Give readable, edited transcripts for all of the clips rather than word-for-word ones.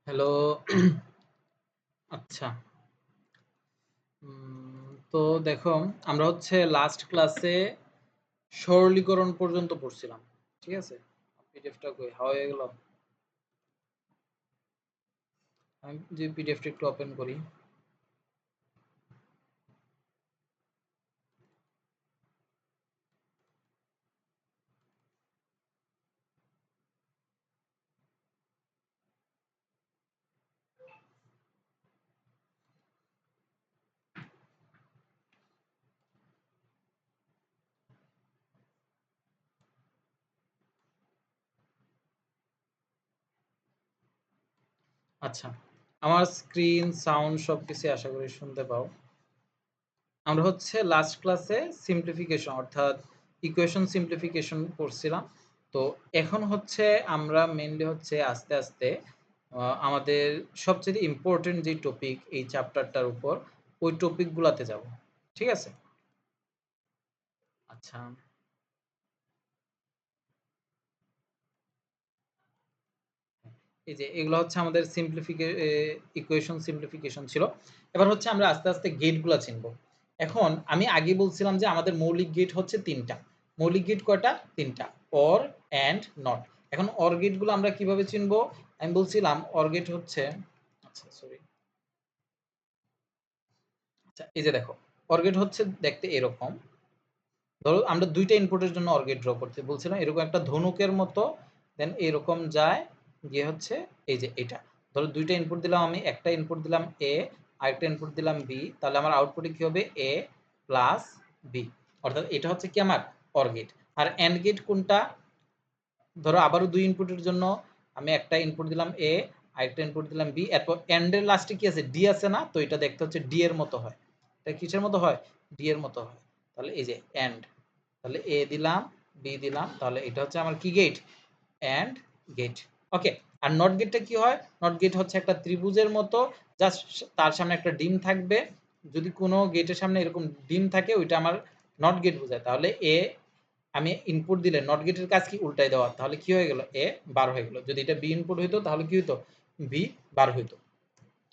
Hello. আচ্ছা। তো দেখো, আমরা হচ্ছে লাস্ট ক্লাসে সরলীকরণ পর্যন্ত পড়ছিলাম। ঠিক আছে? পিডিএফটা কই? হয়ে গেল? আমি যে পিডিএফটা একটু ওপেন করি। আচ্ছা। আমার স্ক্রিন, সাউন্ড সবকিছু আশা করি শুনতে পাও। আমরা হচ্ছে লাস্ট ক্লাসে সিম্পলিফিকেশন অর্থাৎ ইকুয়েশন সিম্পলিফিকেশন পড়ছিলাম। তো এখন হচ্ছে আমরা মেইনলি হচ্ছে আস্তে আস্তে আমাদের সবচেয়ে ইম্পর্টেন্ট যে টপিক এই চ্যাপ্টারটার উপর ওই টপিকগুলোতে যাব। ঠিক আছে? আচ্ছা। এই যে এগুলো হচ্ছে আমাদের ইকুয়েশন সিম্পলিফিকেশন ছিল। এবার হচ্ছে আমরা আস্তে আস্তে গেটগুলো চিনব। এখন আমি আগে বলছিলাম যে আমাদের মৌলিক গেট হচ্ছে তিনটা। মৌলিক গেট কয়টা? তিনটা। Or, and, not. এখন অর গেটগুলো আমরা কিভাবে চিনব? আমি বলছিলাম অর গেট হচ্ছে, আচ্ছা সরি, আচ্ছা এই যে দেখো, অর গেট হচ্ছে দেখতে এরকম। ধরো আমরা দুইটা ইনপুটের জন্য অর গেট ড্র করতে বলছিলাম, এরকম একটা ধনুকের মতো, দেন এরকম যায়, গিয়ে হচ্ছে এই যে এটা। ধরো দুইটা ইনপুট দিলাম, আমি একটা ইনপুট দিলাম এ, আরেকটা ইনপুট দিলাম বি, তাহলে আমার আউটপুটে কি হবে? A plus B. অর্থাৎ এটা হচ্ছে কি আমার অর গেট। আর এন্ড গেট কোনটা? ধরো আবারও দুই ইনপুটের জন্য আমি একটা ইনপুট দিলাম এ, আরেকটা ইনপুট দিলাম বি, এরপর এন্ড এর লাস্টে কি আছে? ডি আছে না? তো এটা দেখতে হচ্ছে ডি এর মতো হয়। এটা কিসের মতো হয়? ডি এর মতো হয়। তাহলে এই যে এন্ড, তাহলে এ দিলাম, বি দিলাম, তাহলে এটা হচ্ছে আমার কি গেট? AND gate. ওকে। আর নট গেটটা কি হয়? নট গেট হচ্ছে একটা ত্রিভুজের মতো, জাস্ট তার সামনে একটা ডিম থাকবে। যদি কোনো গেটের সামনে এরকম ডিম থাকে ওইটা আমার নট গেট বোঝায়। তাহলে এ আমি ইনপুট দিলে নট গেটের কাজ কি? উল্টাই দেওয়া। তাহলে কি হয়ে গেল? এ বার হয়ে গেল। যদি এটা বি ইনপুট হইতো তাহলে কি হইতো? বি বার হইতো।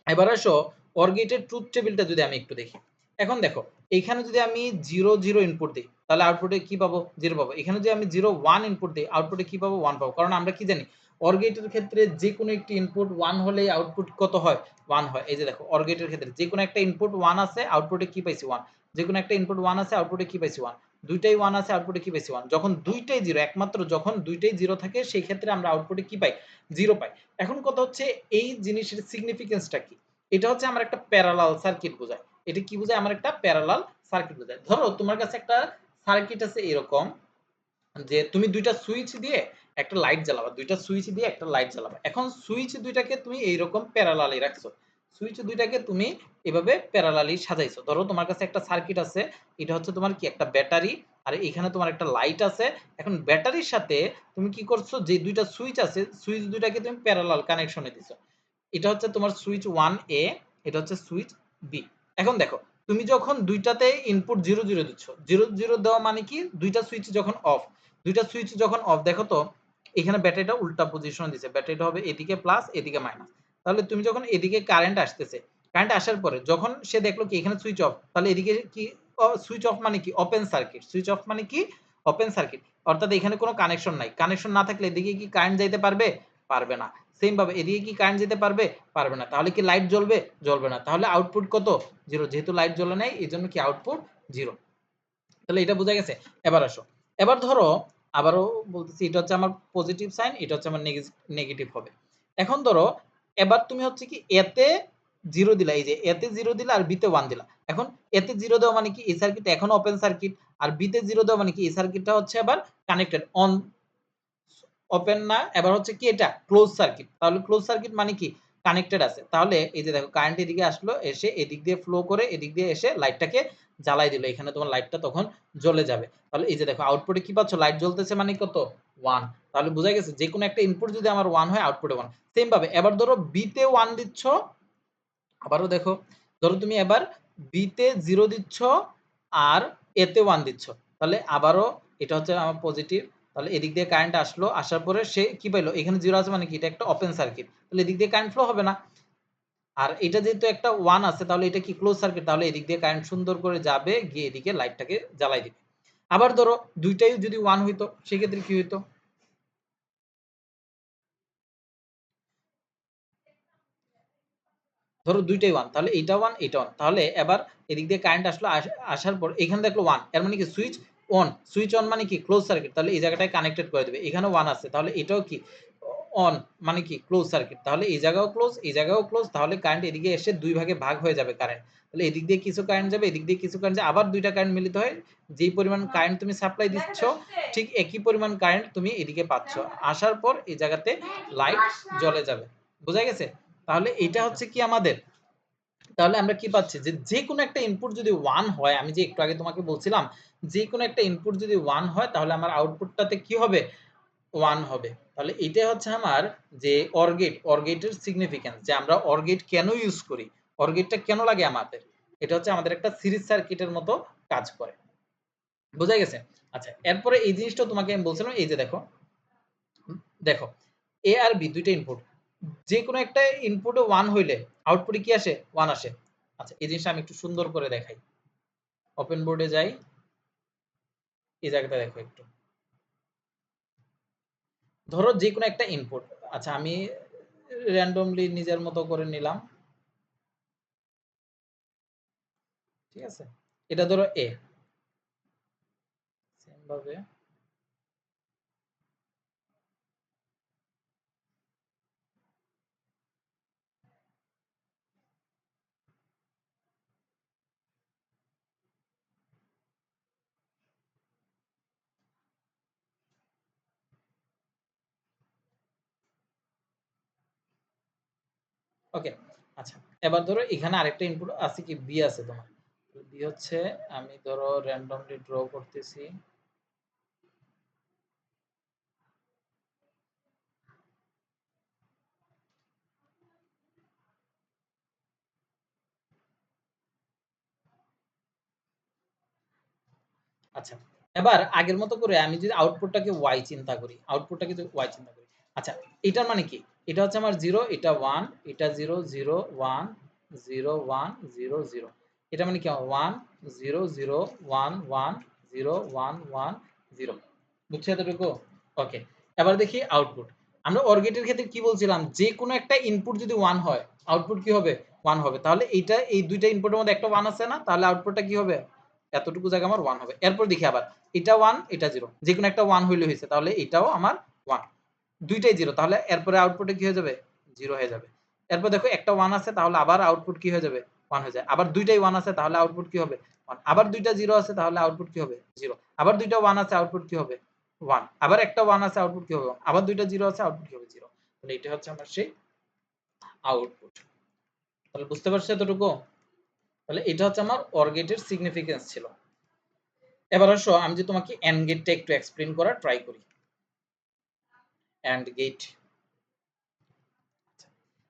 এবার আসো অর গেটের ট্রুথ টেবিলটা যদি আমি একটু দেখি। এখন দেখো, এইখানে যদি আমি 0 0 ইনপুট দিই তাহলে আউটপুটে কি পাবো? 0 পাবো। এখানে যদি আমি 0 1 ইনপুট দিই আউটপুটে কি পাবো? 1 পাবো। কারণ আমরা কি জানি? অর গেটের ক্ষেত্রে যেকোনো একটি ইনপুট 1 হলেই আউটপুট কত হয়? 1 হয়। এই যে দেখো, অর গেটের ক্ষেত্রে যেকোনো একটা ইনপুট 1 আছে, আউটপুটে কি পাইছি? 1। যেকোনো একটা ইনপুট 1 আছে, আউটপুটে কি পাইছি? 1। দুইটাই 1 আছে, আউটপুটে কি পাইছি? 1। যখন দুইটাই 0, একমাত্র যখন দুইটাই 0 থাকে সেই ক্ষেত্রে আমরা আউটপুটে কি পাই? 0 পাই। এখন কথা হচ্ছে এই জিনিসের সিগনিফিকেন্সটা কি? এটা হচ্ছে আমার একটা প্যারালাল সার্কিট বোঝায়। এটা কি বোঝায়? আমার একটা প্যারালাল সার্কিট বোঝায়। ধরো তোমার কাছে একটা সার্কিট আছে এরকম, যে তুমি দুইটা সুইচ দিয়ে একটা লাইট জ্বালাবা, দুইটা সুইচ দিয়ে একটা লাইট জ্বালাবা। এখন সুইচ দুইটাকে তুমি এইরকম প্যারালালি রাখছো, সুইচ দুইটাকে তুমি এভাবে প্যারালালি সাজাইছো। ধরো তোমার কাছে একটা সার্কিট আছে, এটা হচ্ছে তোমার কি? একটা ব্যাটারি। আর এখানে তোমার একটা লাইট আছে। এখন ব্যাটারির সাথে তুমি কি করছো? যে দুইটা সুইচ আছে, সুইচ দুইটাকে তুমি প্যারালাল কানেকশনে দিছো। এটা হচ্ছে তোমার সুইচ 1 এ, এটা হচ্ছে সুইচ বি। এখন দেখো, তুমি যখন দুইটাতে ইনপুট 0 0 দিচ্ছ, 0 0 দেওয়া মানে কি? দুইটা সুইচ যখন অফ, দুইটা সুইচ যখন অফ, দেখো তো এখানে ব্যাটারিটা উল্টা পজিশনে দিছে, ব্যাটারিটা হবে এদিকে প্লাস এদিকে মাইনাস। তাহলে তুমি যখন এদিকে কারেন্ট আসতেছে, কারেন্ট আসার পরে যখন সে দেখলো কি এখানে সুইচ অফ, তাহলে এদিকে কি? সুইচ অফ মানে কি? Open circuit. সুইচ অফ মানে কি? Open circuit. অর্থাৎ এখানে কোনো কানেকশন নাই। কানেকশন না থাকলে এদিকে কি কারেন্ট যাইতে পারবে? পারবে না। সেম ভাবে এদিকে কি কারেন্ট যেতে পারবে? পারবে না। তাহলে কি লাইট জ্বলবে? জ্বলবে না। তাহলে আউটপুট কত? 0। যেহেতু লাইট জ্বলে নাই এজন্য কি আউটপুট 0। তাহলে এটা বোঝা গেছে? এবার আসো। এবার ধরো আবারও বলতেছি, এটা হচ্ছে আমার পজিটিভ সাইন, এটা হচ্ছে আমার নেগেটিভ হবে। এখন ধরো এবার তুমি হচ্ছে কি এতে 0 দিলা, এই যে এতে 0 দিলা আর বিতে 1 দিলা। এখন এতে 0 দেওয়া মানে কি? এই সার্কিট এখন ওপেন সার্কিট। আর বিতে 0 দেওয়া মানে কি? এই সার্কিটটা হচ্ছে আবার কানেক্টেড অন, ওপেন না, এবার হচ্ছে কি? এটা ক্লোজ সার্কিট। তাহলে ক্লোজ সার্কিট মানে কি? কানেক্টেড আছে। তাহলে এই যে দেখো কারেন্ট এদিকে আসলো, এসে এদিক দিয়ে ফ্লো করে এদিক দিয়ে এসে লাইটটাকে জ্বালাই দিল। এখানে তোমার লাইটটা তখন জ্বলে যাবে। তাহলে এই যে দেখো আউটপুটে কি পাচ্ছ? লাইট জ্বলতেছে মানে কত? 1। তাহলে বোঝা গেছে যে কোনো একটা ইনপুট যদি আমার 1 হয় আউটপুটে 1। সেম ভাবে এবার ধরো বি তে 1 দিচ্ছ, আবারও দেখো, ধরো তুমি এবার বি তে 0 দিচ্ছ আর এ তে 1 দিচ্ছ। তাহলে আবারও এটা হচ্ছে আমার পজিটিভ, তাহলে এদিক দিয়ে কারেন্ট আসলো, আসার পরে সে কি পাইলো, এখানে 0 আছে মানে কি এটা একটা ওপেন সার্কিট, তাহলে এদিক দিয়ে কারেন্ট ফ্লো হবে না। আর এটা যেহেতু একটা 1 আছে তাহলে এটা কি ক্লোজ সার্কিট, তাহলে এদিক দিয়ে কারেন্ট সুন্দর করে যাবে, গিয়ে এদিকে লাইটটাকে জ্বালাই দিবে। আবার ধরো দুইটাই যদি 1 হইতো সেক্ষেত্রে কি হইতো, ধরো দুইটাই 1 তাহলে এইটা 1 এটা 1, তাহলে এবার এদিক দিয়ে কারেন্ট আসলো, আসার পর এখানে দেখলো 1, এর মানে কি সুইচ অন, সুইচ অন মানে কি ক্লোজ সার্কিট, তাহলে এই জায়গাটায় কানেক্টেড করে দিবে। এখানে 1 আছে তাহলে এটাও কি অন, মানে কি ক্লোজ সার্কিট, তাহলে এই জায়গাও ক্লোজ এই জায়গাও ক্লোজ, তাহলে কারেন্ট এদিকে এসে দুই ভাগে ভাগ হয়ে যাবে কারেন্ট, তাহলে এদিক দিয়ে কিছু কারেন্ট যাবে এদিক দিয়ে কিছু কারেন্ট যাবে, আবার দুইটা কারেন্ট মিলিত হয়, যেই পরিমাণ কারেন্ট তুমি সাপ্লাই দিচ্ছ ঠিক একই পরিমাণ কারেন্ট তুমি এদিকে পাচ্ছ, আসার পর এই জায়গাতে লাইট জ্বলে যাবে। বোঝা গেছে? তাহলে এটা হচ্ছে কি আমাদের, তাহলে আমরা কি পাচ্ছি যে যেকোনো একটা ইনপুট যদি 1 হয়, আমি যে একটু আগে তোমাকে বলছিলাম যেকোনো একটা ইনপুট যদি 1 হয় তাহলে আমার আউটপুটটাতে কি হবে, 1 হবে। তাহলে এটাই হচ্ছে আমার যে অর গেট, অর গেটের সিগনিফিক্যান্স, যে আমরা অর গেট কেন ইউজ করি, অর গেটটা কেন লাগে আমাদের, এটা হচ্ছে আমাদের একটা সিরিজ সার্কিটের মতো কাজ করে। বোঝা গেছে? আচ্ছা, এরপরে এই জিনিসটা তোমাকে আমি বলছিলাম, এই যে দেখো, দেখো এ আর বি দুইটা ইনপুট, যে কোনো একটা ইনপুটে 1 হইলে আউটপুটে কি আসে, 1 আসে। আচ্ছা, এই জিনিসটা আমি একটু সুন্দর করে দেখাই, ওপেন বোর্ডে যাই, এই জায়গাটা দেখো একটু, ধরো যে কোনো একটা ইনপুট, আচ্ছা আমি র্যান্ডমলি নিজের মতো করে নিলাম, ঠিক আছে, এটা ধরো এ, সেম ভাবে ওকে। আচ্ছা, এবার ধরো এখানে আরেকটা ইনপুট আছে কি, বি আছে তোমার, বি হচ্ছে, আমি ধরো র্যান্ডমলি ড্র করতেছি, আচ্ছা এবার আগের মতো করে আমি যদি আউটপুটটাকে ওয়াই চিন্তা করি, আউটপুটটাকে যদি ওয়াই চিন্তা করি, আচ্ছা এটার মানে কি, এটা হচ্ছে আমার 0, এটা 1, এটা 0 0 1 0 1 0 0, এটা মানে কি আমার 1 0 0 1 1 0 1 1 0, বুঝছো এতটুকু? ওকে, এবার দেখি আউটপুট, আমরা অর গেটের ক্ষেত্রে কি বলছিলাম, যে কোনো একটা ইনপুট যদি 1 হয় আউটপুট কি হবে, 1 হবে, তাহলে এইটা এই দুইটা ইনপুটের মধ্যে একটা 1 আছে না, তাহলে আউটপুটটা কি হবে, এতটুকু জায়গা আমার 1 হবে। এরপর দেখি আবার এটা 1 এটা 0, যেকোনো একটা 1 হইলে হইছে, তাহলে এটাও আমার 1, দুইটাই 0, তাহলে এরপরে আউটপুটে কি হয়ে যাবে, 0 হয়ে যাবে। এরপর দেখো একটা 1 আছে তাহলে আবার আউটপুট কি হয়ে যাবে, 1 হয়ে যায়। আবার দুইটাই 1 আছে তাহলে আউটপুট কি হবে, 1। আবার দুইটা 0 আছে তাহলে আউটপুট কি হবে, 0। আবার দুইটা 1 আছে আউটপুট কি হবে, 1। আবার একটা 1 আছে আউটপুট কি হবে, 1। আবার দুইটা 0 আছে আউটপুট কি হবে, 0। তাহলে এটা হচ্ছে আমার সেই আউটপুট। তাহলে বুঝতে পারছো এতটুকু? তাহলে এটা হচ্ছে আমার অর গেটের সিগনিফিকেন্স ছিল। এবার আসো আমি যে তোমাকে এন্ড গেটটা একটু এক্সপ্লেইন করার ট্রাই করি। এন্ড গেট,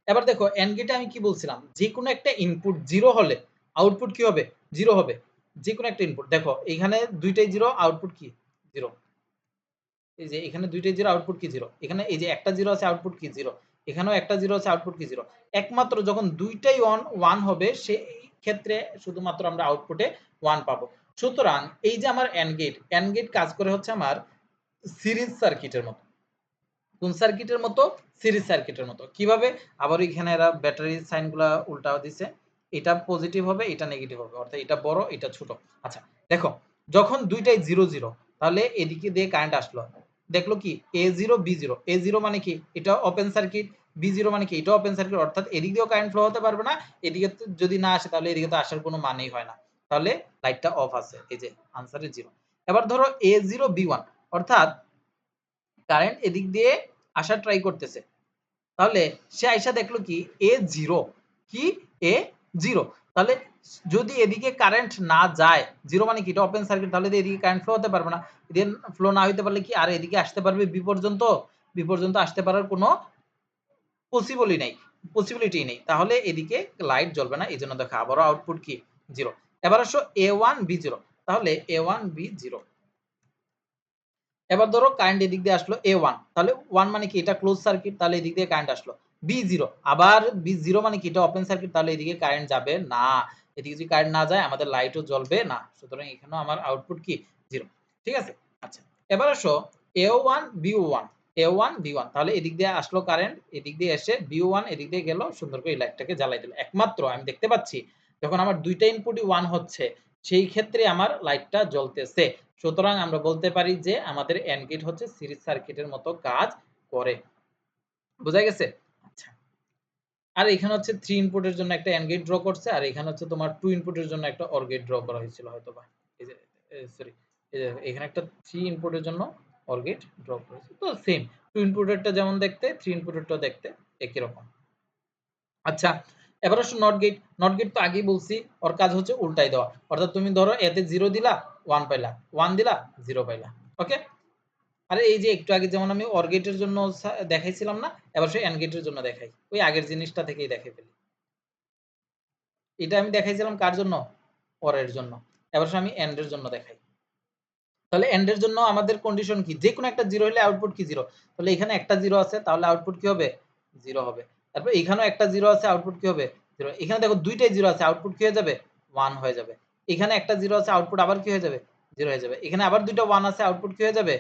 এবার দেখো এন্ড গেটে আমি কি বলছিলাম, যে কোনো একটা ইনপুট 0 হলে আউটপুট কি হবে, 0 হবে। যে কোনো একটা ইনপুট দেখো এখানে দুইটাই 0, আউটপুট কি 0, এই যে এখানে দুইটাই 0, আউটপুট কি 0, এখানে এই যে একটা 0 আছে আউটপুট কি 0, এখানেও একটা 0 আছে আউটপুট কি 0। একমাত্র যখন দুইটাই 1 হবে সেই ক্ষেত্রে শুধুমাত্র আমরা আউটপুটে 1 পাবো। সুতরাং এই যে আমার এন্ড গেট কাজ করে হচ্ছে আমার সিরিজ সার্কিটের মতো। কোন সার্কিটের মতো, সিরিজ সার্কিটের মতো। কিভাবে, আবার এখানে এরা ব্যাটারি সাইনগুলা উল্টা দিছে, এটা পজিটিভ হবে এটা নেগেটিভ হবে, অর্থাৎ এটা বড় এটা ছোট। আচ্ছা দেখো যখন দুইটাই 0 0 তাহলে এদিকে দিয়ে কারেন্ট আসলো, দেখলো কি A0 B0, A0 মানে কি এটা ওপেন সার্কিট, B0 মানে কি এটা ওপেন সার্কিট, অর্থাৎ এদিক দিয়েও কারেন্ট ফ্লো হতে পারবে না, এদিকে যদি না আসে তাহলে এদিকে তো আসার কোনো মানেই হয় না, তাহলে লাইটটা অফ আছে, এই যে আনসারে 0। এবার ধরো A0 B1, অর্থাৎ কারেন্ট এদিক দিয়ে আসার ট্রাই করতেছে, তাহলে সে আইসা দেখলো কি A0, কি A0, তাহলে যদি এদিকে কারেন্ট না যায়, 0 মানে কি এটা ওপেন সার্কিট, তাহলে এদিকে কারেন্ট ফ্লো হতে পারবে না, দেন ফ্লো না হইতে পারলে কি আর এদিকে আসতে পারবে বি পর্যন্ত, বি পর্যন্ত আসতে পারার কোনো পসিবিলিটি নেই, তাহলে এদিকে লাইট জ্বলবে না, এইজন্য দেখো আবারও আউটপুট কি 0। এবার আসো A1 B0, তাহলে A1 B0, এবার ধরো কারেন্ট এদিক দিয়ে আসলো A1, তাহলে 1 মানে কি এটা ক্লোজ সার্কিট, তাহলে এদিক দিয়ে কারেন্ট আসলো। B0, আবার B0 মানে কি এটা ওপেন সার্কিট, তাহলে এদিকে কারেন্ট যাবে না। এদিকে যদি কারেন্ট না যায় আমাদের লাইটও জ্বলবে না। সুতরাং এখানেও আমার আউটপুট কি 0। ঠিক আছে? আচ্ছা, এবার আসো A1 B1, A1 B1, তাহলে এদিক দিয়ে আসলো কারেন্ট, এদিক দিয়ে এসে B1 এদিক দিয়ে গেল, সুন্দর করে এই লাইটটাকে জ্বালাই দিল। একমাত্র আমি দেখতে পাচ্ছি যখন আমার দুইটা ইনপুটই 1 হচ্ছে সেই ক্ষেত্রে আমার লাইটটা জ্বলতেছে। সুতরাং আমরা বলতে পারি যে আমাদের এন্ড গেট হচ্ছে সিরিজ সার্কিটের মতো কাজ করে। বোঝা গেছে? আচ্ছা, আর এখানে হচ্ছে 3 ইনপুটের জন্য একটা এন্ড গেট ড্র করছে, আর এখানে হচ্ছে তোমার 2 ইনপুটের জন্য একটা অর গেট ড্র করা হয়েছিল হয়তোবা। এই যে সরি, এই যে এখানে একটা 3 ইনপুটের জন্য অর গেট ড্র করেছে। তো সেম 2 ইনপুটেরটা যেমন দেখতে 3 ইনপুটেরটাও দেখতে একই রকম। আচ্ছা, এবার আসো নট গেট। নট গেট তো আগেই বলছি ওর কাজ হচ্ছে উল্টাই দেওয়া। অর্থাৎ তুমি ধরো এতে 0 দিলা 1 পাইলা, 1 দিলা 0 পাইলা। ওকে? আরে এই যে একটু আগে যেমন আমি অর গেটের জন্য দেখাইছিলাম না, এবার সেই এন্ড গেটের জন্য দেখাই। ওই আগের জিনিসটা থেকেই দেখাই ফেলি। এটা আমি দেখাইছিলাম কার জন্য? অর এর জন্য। এবার আমি এন্ড এর জন্য দেখাই। তাহলে এন্ড এর জন্য আমাদের কন্ডিশন কি? যেকোনো একটা 0 হলে আউটপুট কি 0। তাহলে এখানে একটা 0 আছে, তাহলে আউটপুট কি হবে? 0 হবে। তারপর এখানেও একটা 0 আছে, আউটপুট কি হবে? 0। এখানে দেখো দুইটাই 0 আছে, আউটপুট কি হয়ে যাবে? 1 হয়ে যাবে। এখানে একটা 0 আছে, আউটপুট আবার কি হয়ে যাবে? 0 হয়ে যাবে। এখানে আবার দুইটা 1 আছে, আউটপুট কি হয়ে যাবে?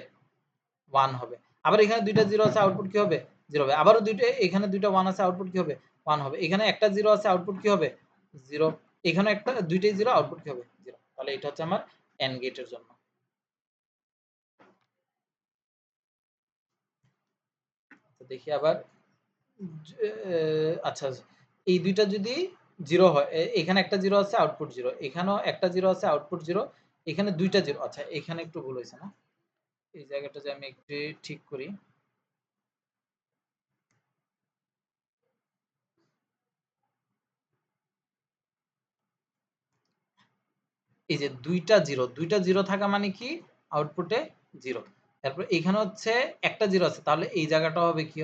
1 হবে। আবার এখানে দুইটা 0 আছে, আউটপুট কি হবে? 0 হবে। আবারও দুইটা এখানে দুইটা 1 আছে, আউটপুট কি হবে? 1 হবে। এখানে একটা 0 আছে, আউটপুট কি হবে? 0। এখানে একটা দুইটাই 0, আউটপুট কি হবে? 0। তাহলে এটা হচ্ছে আমার এন্ড গেটের জন্য। তো দেখি আবার আচ্ছা, এই দুইটা যদি 0 হয়, এখানে একটা 0 আছে, আউটপুট 0। এখানেও একটা 0 আছে, আউটপুট 0। এখানে দুইটা 0। আচ্ছা, এখানে একটু ভুল হইছে না? এই জায়গাটা যে আমি একটু ঠিক করি। এই যে দুইটা 0 থাকা মানে কি? আউটপুটে 0। তারপর এখানে হচ্ছে একটা 0 আছে, তাহলে এই জায়গাটাও হবে কি?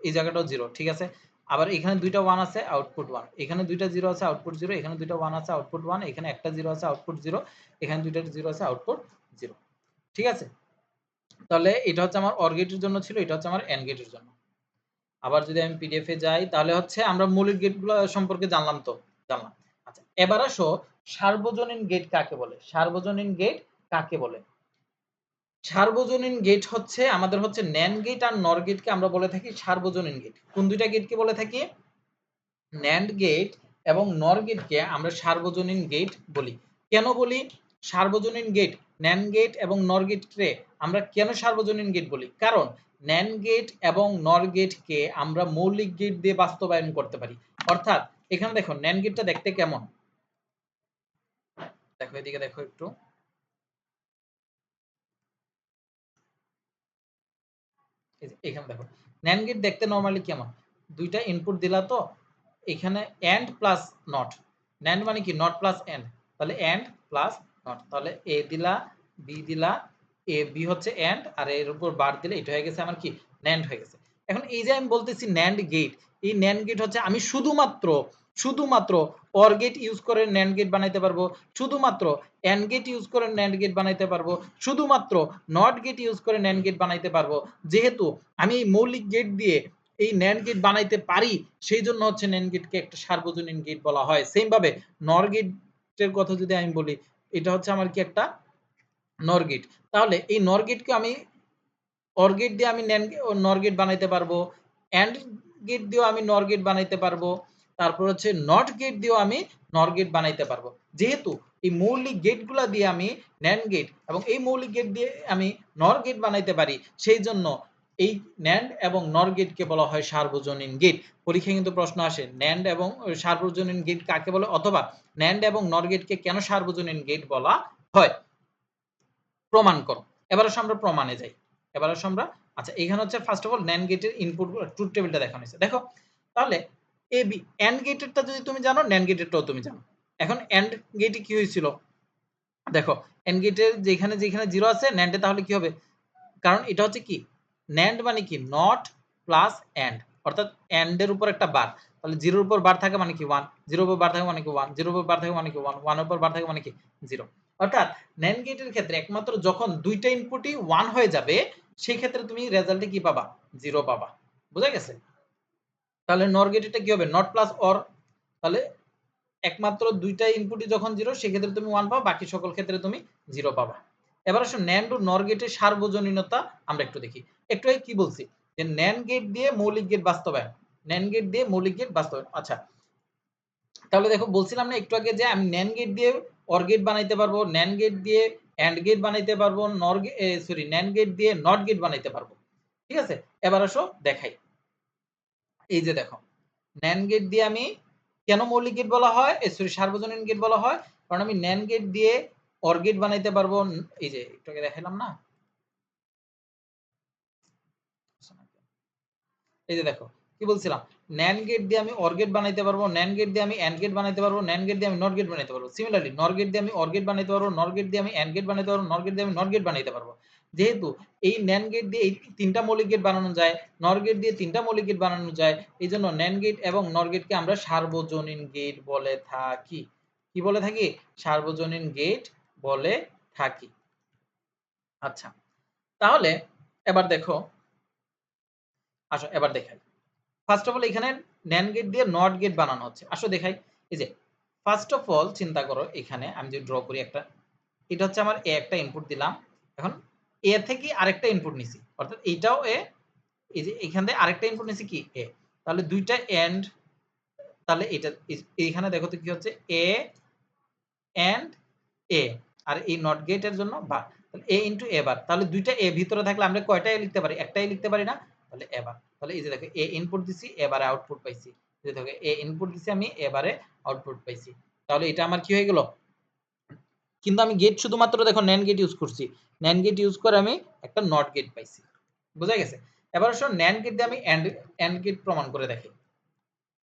এই জায়গাটাও 0। ঠিক আছে? আবার এখানে দুইটা 1 আছে, আউটপুট 1। এখানে দুইটা 0 আছে, আউটপুট 0। এখানে দুইটা 1 আছে, আউটপুট 1। এখানে একটা 0 আছে, আউটপুট 0। এখানে দুইটা 0 আছে, আউটপুট 0। ঠিক আছে? তাহলে এটা হচ্ছে আমার অর গেটের জন্য ছিল, এটা হচ্ছে আমার এন্ড গেটের জন্য। আবার যদি আমি পিডিএফ এ যাই, তাহলে হচ্ছে আমরা মৌলিক গেটগুলো সম্পর্কে জানলাম তো? জানলাম। আচ্ছা, এবার আসো সার্বজনীন গেট কাকে বলে? সার্বজনীন গেট কাকে বলে? সার্বজনীন গেট হচ্ছে আমাদের হচ্ছে NAND গেট আর NOR গেটকে আমরা বলে থাকি সার্বজনীন গেট। কোন দুইটা গেটকে বলে থাকি? NAND গেট এবং NOR গেটকে আমরা সার্বজনীন গেট বলি। কেন বলি সার্বজনীন গেট? NAND গেট এবং NOR গেটকে আমরা কেন সার্বজনীন গেট বলি? কারণ NAND গেট এবং NOR গেটকে আমরা মৌলিক গেট দিয়ে বাস্তবায়ন করতে পারি। অর্থাৎ এখানে দেখো NAND গেটটা দেখতে কেমন? দেখো এদিকে দেখো একটু। এই যে এখানে দেখো NAND গেট দেখতে নরমালি কেমন? দুইটা ইনপুট দিলা তো, এখানে AND প্লাস নট। NAND মানে কি? Not plus AND। তাহলে AND প্লাস নট। তাহলে A দিলা, B দিলা, A B হচ্ছে AND, আর এর উপর বার দিলে এটা হয়ে গেছে আমার কি? NAND হয়ে গেছে। এখন এই যে আমি বলতেছি NAND গেট, এই NAND গেট হচ্ছে আমি শুধুমাত্র OR গেট ইউজ করে NAND গেট বানাইতে পারবো। শুধুমাত্র AND গেট ইউজ করে NAND গেট বানাইতে পারবো। শুধুমাত্র নট গেট ইউজ করে NAND গেট বানাইতে পারবো। যেহেতু আমি এই মৌলিক গেট দিয়ে এই NAND গেট বানাইতে পারি, সেই জন্য হচ্ছে NAND গেটকে একটা সার্বজনীন গেট বলা হয়। সেম ভাবে NOR গেটের কথা যদি আমি বলি, এটা হচ্ছে আমার কি? একটা NOR গেট। তাহলে এই NOR গেটকে আমি OR গেট দিয়ে আমি NOR গেট বানাইতে পারবো। AND গেট দিয়েও আমি NOR গেট বানাইতে পারবো। তারপর হচ্ছে NOT গেট দিয়েও আমি NOR গেট বানাইতে পারবো। যেহেতু এই মৌলিক গেটগুলা দিয়ে আমি NAND গেট এবং এই মৌলিক গেট দিয়ে আমি NOR গেট বানাইতে পারি, সেই জন্য এই NAND এবং NOR গেটকে বলা হয় সার্বজনীন গেট। পরীক্ষায় কিন্তু প্রশ্ন আসে NAND এবং সার্বজনীন গেট কাকে বলে, অথবা NAND এবং NOR গেটকে কেন সার্বজনীন গেট বলা হয়? প্রমাণ করো। এবার আসো আমরা প্রমাণে যাই। এবার আসো আমরা, আচ্ছা এখানে হচ্ছে ফার্স্ট অফ অল NAND গেটের ইনপুট ট্রুথ টেবিলটা দেখানো হয়েছে। দেখো তাহলে AB AND গেটেরটা যদি তুমি জানো, NAND গেটেরটাও তুমি জানো। এখন AND গেটে কি হয়েছিল? দেখো AND গেটের যেখানে 0 আছে, NAND এ তাহলে কি হবে? কারণ এটা হচ্ছে কি? NAND মানে কি? Not plus AND। অর্থাৎ এন্ড এর উপর একটা বার, তাহলে 0 এর উপর বার থাকে মানে কি 1, 0 এর উপর বার থাকে মানে কি 1, 0 এর উপর বার থাকে মানে কি 1, 1 এর উপর বার থাকে মানে কি 0। অর্থাৎ NAND গেটের ক্ষেত্রে একমাত্র যখন দুইটা ইনপুটই 1 হয়ে যাবে সেই ক্ষেত্রে তুমি রেজাল্টে কি পাবা, 0 পাবা। বুঝা গেছে? তাহলে নর গেটেরটা কি হবে, নট প্লাস অর, তাহলে একমাত্র দুইটা ইনপুটই যখন 0 সেক্ষেত্রে তুমি 1 পাবা, বাকি সকল ক্ষেত্রে তুমি 0 পাবা। এবার আসো NAND ও NOR গেটের সার্বজনীনতা আমরা একটু দেখি। একটু আগে কি বলছি যে NAND গেট দিয়ে মৌলিক গেট বাস্তবায়ন, NAND গেট দিয়ে মৌলিক গেট বাস্তবায়ন। আচ্ছা, তাহলে দেখো বলছিলাম না একটু আগে যে আমি NAND গেট দিয়ে OR গেট বানাইতে পারবো, NAND গেট দিয়ে AND গেট বানাইতে পারবো, NAND গেট দিয়ে NOT গেট বানাইতে পারবো। ঠিক আছে? এবার আসো দেখাই। এই যে দেখো, NAND গেট দিয়ে আমি কেন মৌলিক গেট বলা হয়, সার্বজনীন গেট বলা হয়, কারণ আমি NAND গেট দিয়ে OR গেট বানাইতে পারবো। এই যে একটু আগে দেখাইলাম না, এই যে দেখো কি বলছিলাম, NAND গেট দিয়ে আমি OR গেট বানাইতে পারবো, NAND গেট দিয়ে আমি AND গেট বানাইতে পারবো, NAND গেট দিয়ে আমি NOT গেট বানাইতে পারবো। সিমিলারলি NOR গেট দিয়ে আমি OR গেট বানাইতে পারবো, NOR গেট দিয়ে আমি AND গেট বানাইতে পারবো, NOR গেট দিয়ে আমি NOT গেট বানাইতে পারবো। যেহেতু এই NAND গেট দিয়ে এই তিনটা মৌলিক গেট বানানো যায়, NOR গেট দিয়ে তিনটা মৌলিক গেট বানানো যায়, এইজন্য NAND গেট এবং NOR গেটকে আমরা সার্বজনীন গেট বলে থাকি। কি বলে থাকি? সার্বজনীন গেট বলে থাকি। আচ্ছা, তাহলে এবার দেখো, আসো এবার দেখাই। ফার্স্ট অফ অল এখানে NAND গেট দিয়ে NOT গেট বানানো হচ্ছে। আসো দেখাই। এই যে ফার্স্ট অফ অল চিন্তা করো, এখানে আমি যদি ড্র করি একটা, এটা হচ্ছে আমার এ একটা ইনপুট দিলাম। এখন এ থেকে আরেকটা ইনপুট নিছি, অর্থাৎ এইটাও এ, এই যে এখান থেকে আরেকটা ইনপুট নিছি কি এ। তাহলে দুইটা এন্ড, তাহলে এটা এইখানে দেখো তো কি হচ্ছে এ এন্ড এ, আর এই নট গেটের জন্য বার, তাহলে এ ইনটু এ বার। তাহলে দুইটা এ ভিতরে থাকলে আমরা কয়টা এ লিখতে পারি? একটাই লিখতে পারি না? তাহলে এ বার। তাহলে এই যে দেখো এ ইনপুট দিছি, এবারে আউটপুট পাইছি। এই যে দেখো এ ইনপুট দিছি আমি, এবারে আউটপুট পাইছি। তাহলে এটা আমার কি হয়ে গেল? কিন্তু আমি গেট শুধুমাত্র দেখো NAND গেট ইউজ করছি, NAND গেট ইউজ করে আমি একটা নট গেট পাইছি। বুঝা গেছে? এবার আসো NAND গেট দিয়ে আমি এন্ড গেট প্রমাণ করে দেখাই।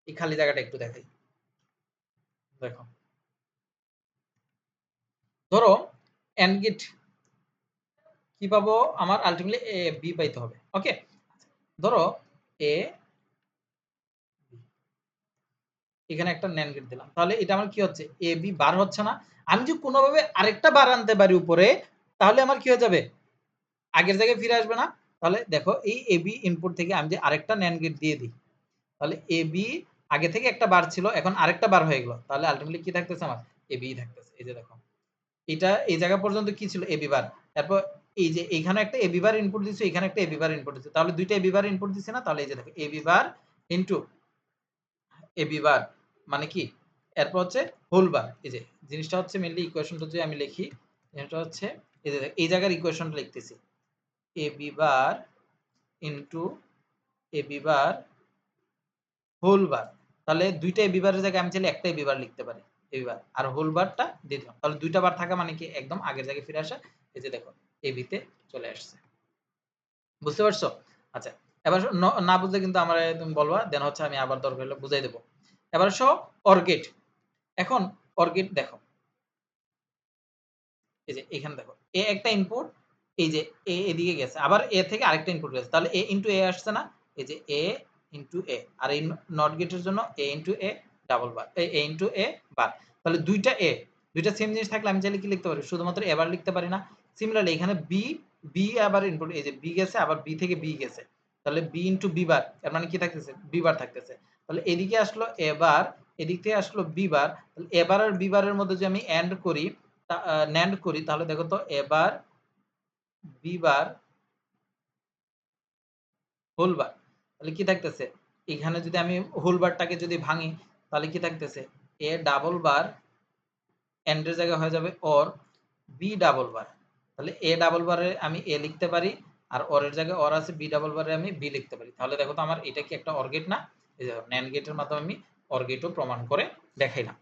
এই খালি জায়গাটা একটু দেখাই। দেখো, ধরো এন্ড গেট কি পাবো, আমার আলটিমেটলি এ বি পাইতে হবে। ওকে, ধরো এ, এখানে একটা NAND গেট দিলাম, তাহলে এটা আমার কি হচ্ছে, এ বি বার হচ্ছে না। আমি যদি কোনোভাবে আরেকটা বার আনতে পারি উপরে, তাহলে আমার কি হয়ে যাবে, আগের জায়গায় ফিরে আসবে না? তাহলে দেখো এই এ বি ইনপুট থেকে আমি যে আরেকটা NAND গেট দিয়ে দিই, তাহলে এ বি আগে থেকে একটা বার ছিল, এখন আরেকটা বার হয়ে গেল, তাহলে আলটিমেটলি কি থাকতেছে আমার, এ বি থাকতেছে। এই যে দেখো, এটা এই জায়গা পর্যন্ত কি ছিল, এবি বার। তারপর এই যে এখানে একটা এবি বার ইনপুট দিছে, এখানে একটা এবি বার ইনপুট দিছে, তাহলে দুইটা এবি বার ইনপুট দিছে না? তাহলে এই যে দেখো এবি বার ইনটু এবি বার মানে কি, এরপর হচ্ছে হোল বার। এই যে জিনিসটা হচ্ছে মেইনলি ইকুয়েশনটা যদি আমি লিখি, এটা হচ্ছে এই যে এই জায়গার ইকুয়েশনটা লিখতেছি, AB bar into AB bar whole bar. তাহলে দুইটা এবি বারের জায়গায় আমি চাইলে একটা এবি বার লিখতে পারি, এবি বার আর হোল বারটা দিয়ে দিলাম। তাহলে দুইটা বার থাকা মানে কি একদম আগের জায়গায় ফিরে আসা। এই যে দেখো এবি তে চলে আসছে। বুঝতে পারছো? আচ্ছা, এবার না বুঝলে কিন্তু আমারে তুমি বলবা, দেন হচ্ছে আমি আবার দরকার হলে বুঝাই দেব। এবার আসো অর গেট। এখন অর গেট দেখো, এই যে এখানে দেখো এ একটা ইনপুট, এই যে এ এদিকে গেছে, আবার এ থেকে আরেকটা ইনপুট গেছে, তাহলে এ ইনটু এ আসছে না? এই যে এ ইনটু এ, আর এই নট গেটের জন্য A into A double bar, A into A bar. তাহলে দুইটা এ, দুইটা সেম জিনিস থাকলে আমি চাইলে কি লিখতে পারি, শুধুমাত্র এ বার লিখতে পারি না? সিমিলারলি এখানে বি, বি আবার ইনপুট, এই যে বি গেছে, আবার বি থেকে বি গেছে, তাহলে বি ইনটু বি বার, এর মানে কি থাকতেছে, বি বার থাকতেছে। তাহলে এদিকে আসলো এ বার, এদিক থেকে আসলো বি বার, তাহলে এ বার আর বি বারের মধ্যে যদি আমি এন্ড করি, ন্যান্ড করি, তাহলে দেখো তো এবার বি বার হোল বার, তাহলে কি থাকতেছে, এখানে যদি আমি হোল বারটাকে যদি ভাঙি, তাহলে কি থাকতেছে, এ ডাবল বার এন্ড এর জায়গায় হয়ে যাবে অর বি ডাবল বার। তাহলে এ ডাবল বারে আমি এ লিখতে পারি, আর অর এর জায়গায় অর আছে, বি ডাবল বারে আমি বি লিখতে পারি। তাহলে দেখো তো আমার এটা কি একটা অর গেট না? এই দেখো ন্যান্ড গেটের মাধ্যমে আমি অর গেটও প্রমাণ করে দেখাইলাম।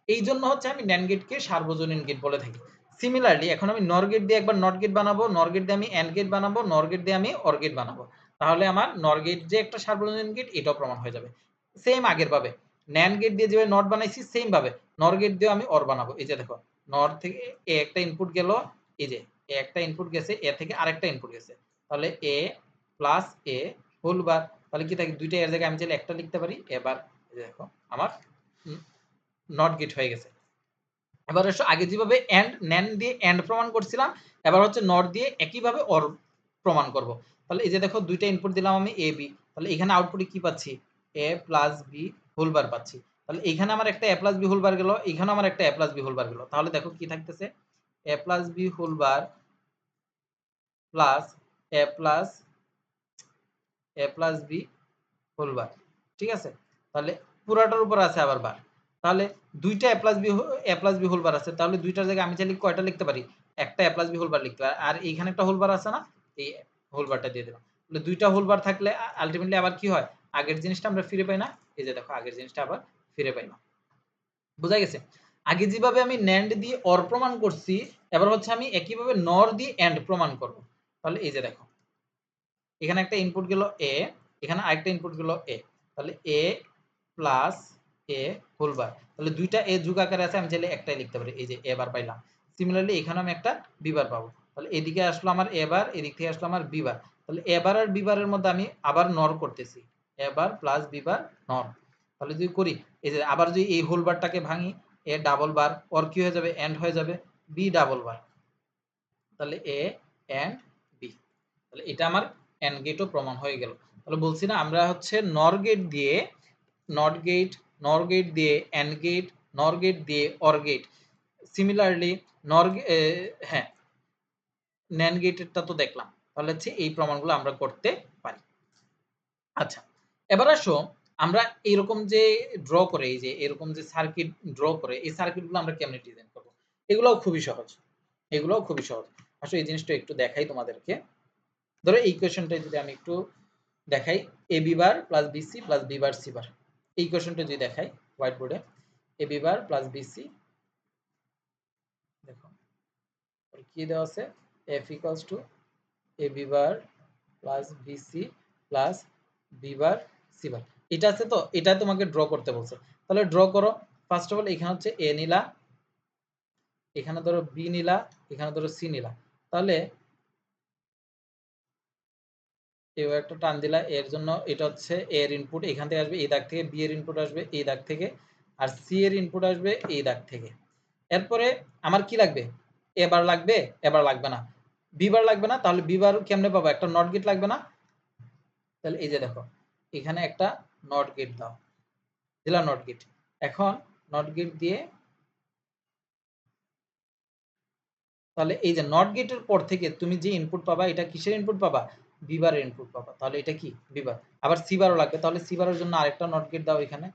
এই জন্য হচ্ছে আমি ন্যান্ড গেটকে সার্বজনীন গেট বলে থাকি। সিমিলারলি এখন আমি নর গেট দিয়ে একবার নট গেট বানাবো, নর গেট দিয়ে আমি এন্ড গেট বানাবো, নর গেট দিয়ে আমি অর গেট বানাবো, তাহলে আমার নর গেট যে একটা সার্বজনীন গেট এটাও প্রমাণ হয়ে যাবে। সেম আগের ভাবে ন্যান্ড গেট দিয়ে যেভাবে নট বানাইছি, সেম ভাবে নর গেট দিয়ে আমি অর বানাবো। এই যে দেখো নর থেকে এ একটা ইনপুট গেল, এই যে এ একটা ইনপুট গেছে, এ থেকে আরেকটা ইনপুট গেছে, তাহলে এ প্লাস এ হোল বার। তাহলে কি থাকে, দুইটা এর জায়গায় আমি চাইলে একটা লিখতে পারি। এবার দেখো আমার নট গেট হয়ে গেছে। এবার এসো, আগে যেভাবে এন্ড নেন দিয়ে এন্ড প্রমাণ করছিলাম, এবার হচ্ছে নট দিয়ে একইভাবে অর প্রমাণ করব। তাহলে এই যে দেখো দুইটা ইনপুট দিলাম আমি এ বি, তাহলে এখানে আউটপুটে কি পাচ্ছি, A plus B whole bar পাচ্ছি। তাহলে এখানে আমার একটা A plus B whole bar গেল, এখানে আমার একটা A plus B whole bar গেল। তাহলে দেখো কি থাকতেছে, A plus B whole bar plus A plus B whole bar. ঠিক আছে, তাহলে পুরাটার উপর আছে আবার বার। তাহলে দুইটা এ প্লাস বি হোল বার আছে, তাহলে দুইটার জায়গায় আমি চাইলে কয়টা লিখতে পারি, একটা এ প্লাস বি হোল বার লিখতে পারি। আর এইখানে একটা হোল বার আছে না, এই হোল বারটা দিয়ে দিলাম। তাহলে দুইটা হোল বার থাকলে আলটিমেটলি আবার কি হয়, আগের জিনিসটা আমরা ফিরে পাই না। এই যে দেখো আগের জিনিসটা আবার ফিরে পাই না। বোঝা গেছে? আগে যেভাবে আমি ন্যান্ড দিয়ে অর প্রমাণ করছি, এবার হচ্ছে আমি একইভাবে নর দিয়ে এন্ড প্রমাণ করব। তাহলে এই যে দেখো এখানে একটা ইনপুট গেল এ, এখানে আরেকটা ইনপুট গেল এ, তাহলে এ প্লাস এ হোল বার। তাহলে দুইটা এ যুগ আকারে আছে, আমি চাইলে একটাই লিখতে পারি। এই যে এ বার পাইলাম। সিমিলারলি এখানে আমি একটা বি বার পাবো। তাহলে এদিকে আসলো আমার এ বার, এদিক থেকে আসলো আমার বি বার। তাহলে এ বার আর বি বারের মধ্যে আমি আবার নর করতেছি, এ বার প্লাস বি বার নর। তাহলে যদি করি, এই যে আবার যদি এই হোল বারটাকে ভাঙি, এ ডাবল বার ওর কি হয়ে যাবে, এন্ড হয়ে যাবে বি ডাবল বার। তাহলে এ এন্ড বি, তাহলে এটা আমার এন্ড গেটও প্রমাণ হয়ে গেল। তাহলে বলছি না আমরা হচ্ছে নর গেট দিয়ে নট গেট, নর গেট দিয়ে এন্ড গেট, নর গেট দিয়ে অর গেট, সিমিলারলি নর হ্যাঁ ন্যান্ড গেটেরটা তো দেখলাম। তাহলে হচ্ছে এই প্রমাণগুলো আমরা করতে পারি। আচ্ছা, এবার আসো আমরা এইরকম যে ড্র করে, এই যে এরকম যে সার্কিট ড্র করে, এই সার্কিটগুলো আমরা কেমনে ডিজাইন করব, এগুলোও খুবই সহজ, এগুলোও খুবই সহজ। আসলে এই জিনিসটা একটু দেখাই তোমাদেরকে। ধরো এই কোয়েশনটা যদি আমি একটু দেখাই, A B bar plus BC plus B bar C bar, এই কোয়েশনটা যদি দেখাই হোয়াইট বোর্ডে, A B bar plus BC, দেখো কি দেওয়া আছে, F equals to A B bar plus BC plus B bar C bar, এটা আছে। তো এটা তোমাকে ড্র করতে বলছে, তাহলে ড্র করো। ফার্স্ট অফ অল এখানে হচ্ছে এ নিলা, এখানে ধরো বি নিলা, এখানে ধরো সি নিলা। তাহলে এও একটা টান দিলা, এর জন্য এটা হচ্ছে এ এর ইনপুট এখান থেকে আসবে এই দাগ থেকে, বি এর ইনপুট আসবে এই দাগ থেকে, আর সি এর ইনপুট আসবে এই দাগ থেকে। এরপরে আমার কি লাগবে, এ বার লাগবে, এবার লাগবে না, বি বার লাগবে না। তাহলে বি বার কেমনে পাবো, একটা নট গেট লাগবে না। তাহলে এই যে দেখো এখানে একটা নট গেট দাও, দিলা নট গেট। এখন নট গেট দিয়ে, তাহলে এই যে নট গেটের পর থেকে তুমি যে ইনপুট পাবা, এটা কিসের ইনপুট পাবা, বি বারের ইনপুট পাবা। তাহলে এটা কি বি বার, আবার সি বারও লাগবে, তাহলে সি বারের জন্য আরেকটা নট গেট দাও এখানে।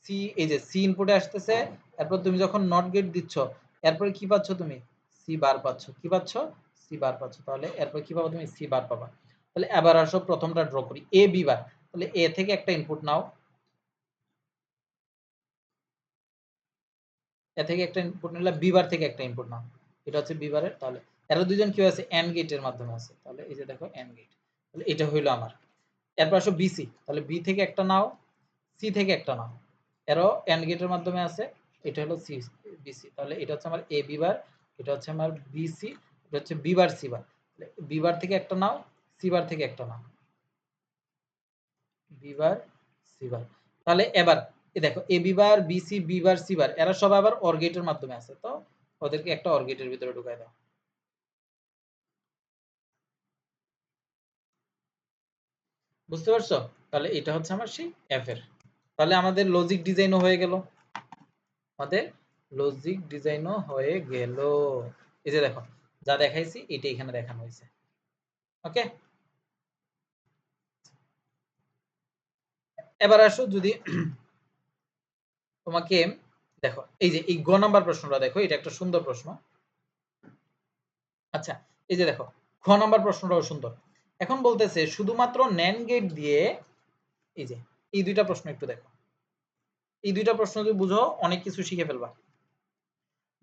সি, এই যে সি ইনপুটে আসতেছে, এরপর তুমি যখন নট গেট দিচ্ছ, এরপরে কি পাচ্ছ তুমি, সি বার পাচ্ছ। কি পাচ্ছ, সি বার পাচ্ছ। তাহলে এরপর কি পাবা তুমি, সি বার পাবা। তাহলে এবার আসো প্রথমটা ড্র করি, এ বি বার। তাহলে এ থেকে একটা ইনপুট নাও, এ থেকে একটা ইনপুট নিলে বি বার থেকে একটা ইনপুট নাও, এটা হচ্ছে বি বারের। তাহলে এরা দুইজন কি আছে, এন্ড গেটের মাধ্যমে আছে। তাহলে এই যে দেখো এন্ড গেট, তাহলে এটা হইলো আমার। এরপর আসো বিসি, তাহলে বি থেকে একটা নাও, সি থেকে একটা নাও, এরও এন্ড গেটের মাধ্যমে আছে। এটা হলো সি বিসি, তাহলে এটা হচ্ছে আমার এ বি বার, এটা হচ্ছে আমার বিসি, এটা হচ্ছে B bar C bar. B bar থেকে একটা নাও, সি বার থেকে একটা নাও, বি বার সি বার। তাহলে এবার এই দেখো A B bar BC B bar C bar এরা সব আবার অর গেটের মাধ্যমে আছে, তো ওদেরকে একটা অর গেটের ভিতরে ঢুকাই দাও। বুঝতে পারছো? তাহলে এটা হচ্ছে আমার সেই এফ এর। তাহলে আমাদের লজিক ডিজাইনও হয়ে গেল, আমাদের লজিক ডিজাইনও হয়ে গেল। এই যে দেখো যা দেখাইছি এটা এখানে দেখানো হয়েছে। ওকে, এবার আসো যদি তোমাকে দেখো এই যে এই গ নাম্বার প্রশ্নটা দেখো, এটা একটা সুন্দর প্রশ্ন। আচ্ছা, এই যে দেখো খ নাম্বার প্রশ্নটাও সুন্দর। এখন বলতেছে শুধুমাত্র ন্যান্ড গেট দিয়ে, এই যে এই দুইটা প্রশ্ন একটু দেখো, এই দুইটা প্রশ্ন যদি বুঝো অনেক কিছু শিখে ফেলবা।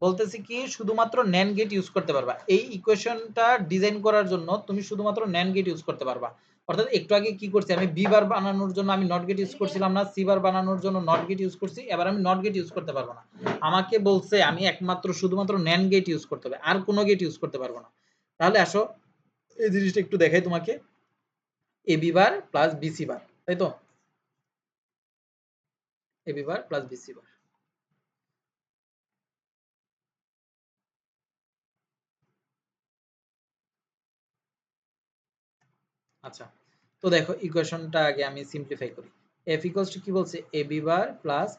বলতেছি কি শুধুমাত্র ন্যান্ড গেট ইউজ করতে পারবা, এই ইকুয়েশনটা ডিজাইন করার জন্য তুমি শুধুমাত্র ন্যান্ড গেট ইউজ করতে পারবা। অর্থাৎ একটু আগে কি করছি আমি, বি বার বানানোর জন্য আমি নট গেট ইউজ করছিলাম না, সি বার বানানোর জন্য নট গেট ইউজ করছি, এবার আমি নট গেট ইউজ করতে পারবো না। আমাকে বলছে আমি একমাত্র শুধুমাত্র ন্যান্ড গেট ইউজ করতে হবে, আর কোনো গেট ইউজ করতে পারবো না। তাহলে আসো এই জিনিসটা একটু দেখাই তোমাকে। এবি বার প্লাস বিসি বার, তাই তো? এবি বার প্লাস বিসি বার। আচ্ছা, তো দেখো ইকুয়েশনটা আগে আমি সিম্পলিফাই করি। এফ ইকুয়ালস টু কি বলছে, এবি বার প্লাস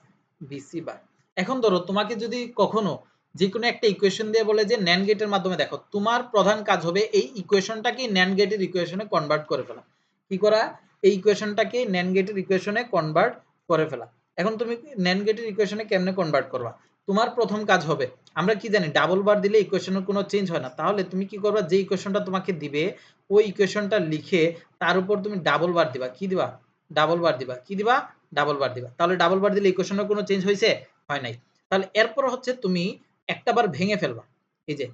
বিসি বার। এখন ধরো তোমাকে যদি কখনো যে কোনো একটা ইকুয়েশন দিয়ে বলে যে ন্যান্ড গেটের মাধ্যমে, দেখো তোমার প্রধান কাজ হবে এই ইকুয়েশনটাকে ন্যান্ড গেটের ইকুয়েশনে কনভার্ট করে ফেলা। কি করা? এই ইকুয়েশনটাকে ন্যান্ড গেটের ইকুয়েশনে কনভার্ট করে ফেলা। এখন তুমি ন্যান্ড গেটের ইকুয়েশনে কেমনে কনভার্ট করবা? তোমার প্রথম কাজ হবে, আমরা কি জানি ডাবল বার দিলে ইকুয়েশনের কোনো চেঞ্জ হয় না। তাহলে তুমি কি করবা, যে ইকুয়েশনটা তোমাকে দিবে ওই ইকুয়েশনটা লিখে তার উপর তুমি ডাবল বার দিবা। কি দিবা? ডাবল বার দিবা। কি দিবা? ডাবল বার দিবা। তাহলে ডাবল বার দিলে ইকুয়েশনের কোনো চেঞ্জ হয়েছে? হয় নাই। তাহলে এরপর হচ্ছে তুমি একটা বার ভেঙে ফেলবা। এই যে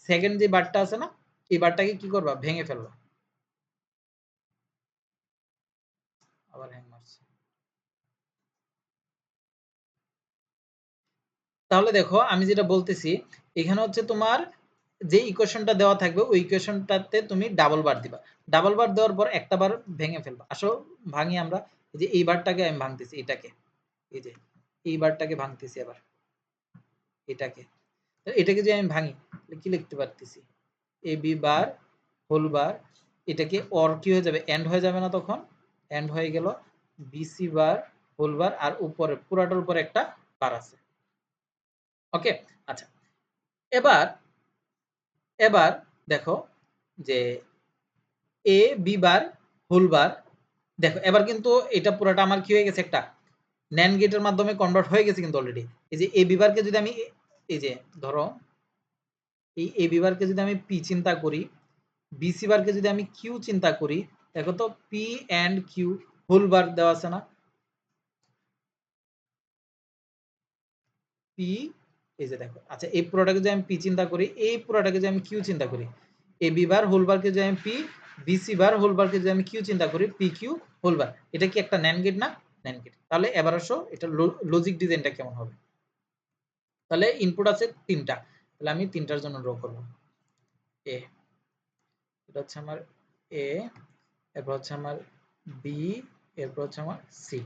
সেকেন্ড যে বারটা আছে না, এই বারটাকে কি করবা? ভেঙে ফেলবা। আবার হ্যাং মারছে। তাহলে দেখো আমি যেটা বলতেছি, এখানে হচ্ছে তোমার যে ইকুয়েশনটা দেওয়া থাকবে ওই ইকুয়েশনটাতে তুমি ডাবল বার দিবা। ডাবল বার দেওয়ার পর একটা বার ভেঙে ফেলবা। আসো ভাঙি আমরা। এই যে এই বারটাকে আমি ভাঙতেছি, এটাকে, এই যে এই বারটাকে ভাঙতেছি আবার, এটাকে। এটাকে যদি আমি ভাঙি কি লিখতে পারতেছি? এ বি বার হোল বার, এটাকে অর কি হয়ে যাবে? এন্ড হয়ে যাবে না তখন? এন্ড হয়ে গেল বিসি বার হোল বার, আর উপরে পুরাটার উপরে একটা বার আছে। ওকে, আচ্ছা। এবার এবার দেখো যে এ বি বার হোল বার, দেখো এবার কিন্তু এটা পুরাটা আমার কি হয়ে গেছে, একটা ন্যান্ড গেটের মাধ্যমে কনভার্ট হয়ে গেছে কিন্তু অলরেডি। এই যে এ বি বারকে যদি আমি, এই যে ধরো এই এ বি বারকে যদি আমি পি চিন্তা করি, বিসি বারকে যদি আমি কিউ চিন্তা করি, দেখো তো P and Q whole bar দেওয়া আছে না? পি, এই যে দেখো, আচ্ছা এই পুরোটাকে যদি আমি পি চিন্তা করি, এই পুরোটাকে যদি আমি কিউ চিন্তা করি, এ বি বার হোল বারকে যদি আমি পি, বিসি বার হোল বারকে যদি আমি কিউ চিন্তা করি, পি কিউ হোল বার, এটা কি একটা ন্যান্ড গেট না? NAND gate. তাহলে এবার আসো এটা লজিক ডিজাইনটা কেমন হবে। তাহলে ইনপুট আছে তিনটা, তাহলে আমি তিনটার জন্য ড্র করব। এ, এটা হচ্ছে আমার এ, এরপর হচ্ছে আমার বি, এরপর হচ্ছে আমার সি।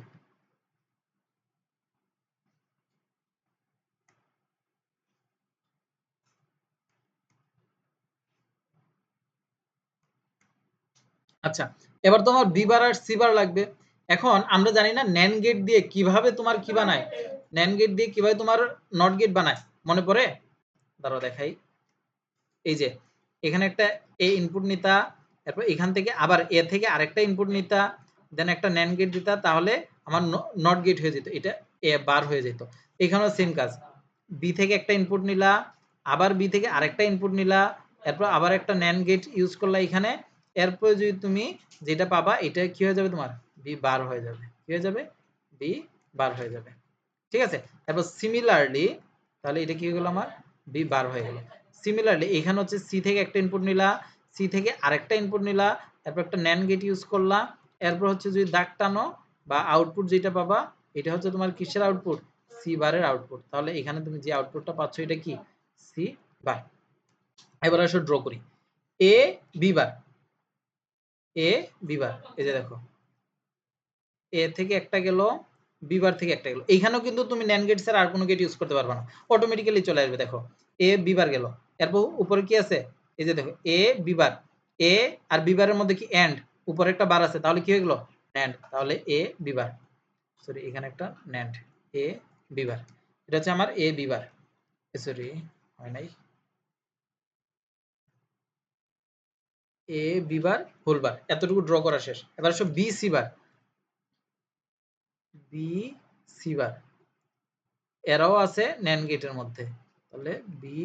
আচ্ছা, এবার তোমার বি বার আর সি বার লাগবে। এখন আমরা জানি না ন্যান্ড গেট দিয়ে কিভাবে তোমার কি বানায়, ন্যান্ড গেট দিয়ে কিভাবে তোমার নট গেট বানায়, মনে পড়ে? দাঁড়াও দেখাই। এই যে এখানে একটা এ ইনপুট নিতা, তারপর এখান থেকে আবার এ থেকে আরেকটা ইনপুট নিতা, দেন একটা ন্যান্ড গেট দিতা, তাহলে আমার নট গেট হয়ে যেত, এটা এ বার হয়ে যেত। এখানেও সেম কাজ, বি থেকে একটা ইনপুট নিলা, আবার বি থেকে আরেকটা ইনপুট নিলা, এরপর আবার একটা ন্যান্ড গেট ইউজ করলা এখানে, এরপর যদি তুমি যেটা পাবা এটা কি হয়ে যাবে, তোমার বি বার হয়ে যাবে। কি হয়ে যাবে? বি বার হয়ে যাবে। ঠিক আছে? তারপর সিমিলারলি, তাহলে এটা কি হয়ে গেল, আমার বি বার হয়ে গেল। সিমিলারলি এখানে হচ্ছে সি থেকে একটা ইনপুট নিলা, সি থেকে আরেকটা ইনপুট নিলা, তারপর একটা ন্যান্ড গেট ইউজ করলা, এরপর হচ্ছে যদি দাগ টানো বা আউটপুট যেটা পাবা, এটা হচ্ছে তোমার কিসের আউটপুট? সি বারের আউটপুট। তাহলে এখানে তুমি যে আউটপুটটা পাচ্ছ এটা কি? C bar. এবার আসো ড্র করি এ বি বার, এ বি বার। এই যে দেখো এ থেকে একটা গেল, বি বার থেকে একটা গেল। এইখানেও কিন্তু তুমি ন্যান্ড গেট ছাড়া আর কোনো গেট ইউজ করতে পারবে না, অটোমেটিক্যালি চলে আসবে। দেখো এ বি বার গেল, এরপর উপরে কি আছে? এই যে দেখো A B bar, A R B বারের মধ্যে কি এন্ড, উপরে একটা বার আছে, তাহলে কি হয়ে গেল? ন্যান্ড। তাহলে এ বি বার, সরি এখানে একটা ন্যান্ড, এ বি বার, এটা হচ্ছে আমার এ বি বার। সরি হয় নাই, এ বি বার হোল বার, এতটুকু ড্র করা শেষ। এবার আসো B C bar, B C bar, এরাও আছে ন্যান্ড গেটের মধ্যে। তাহলে B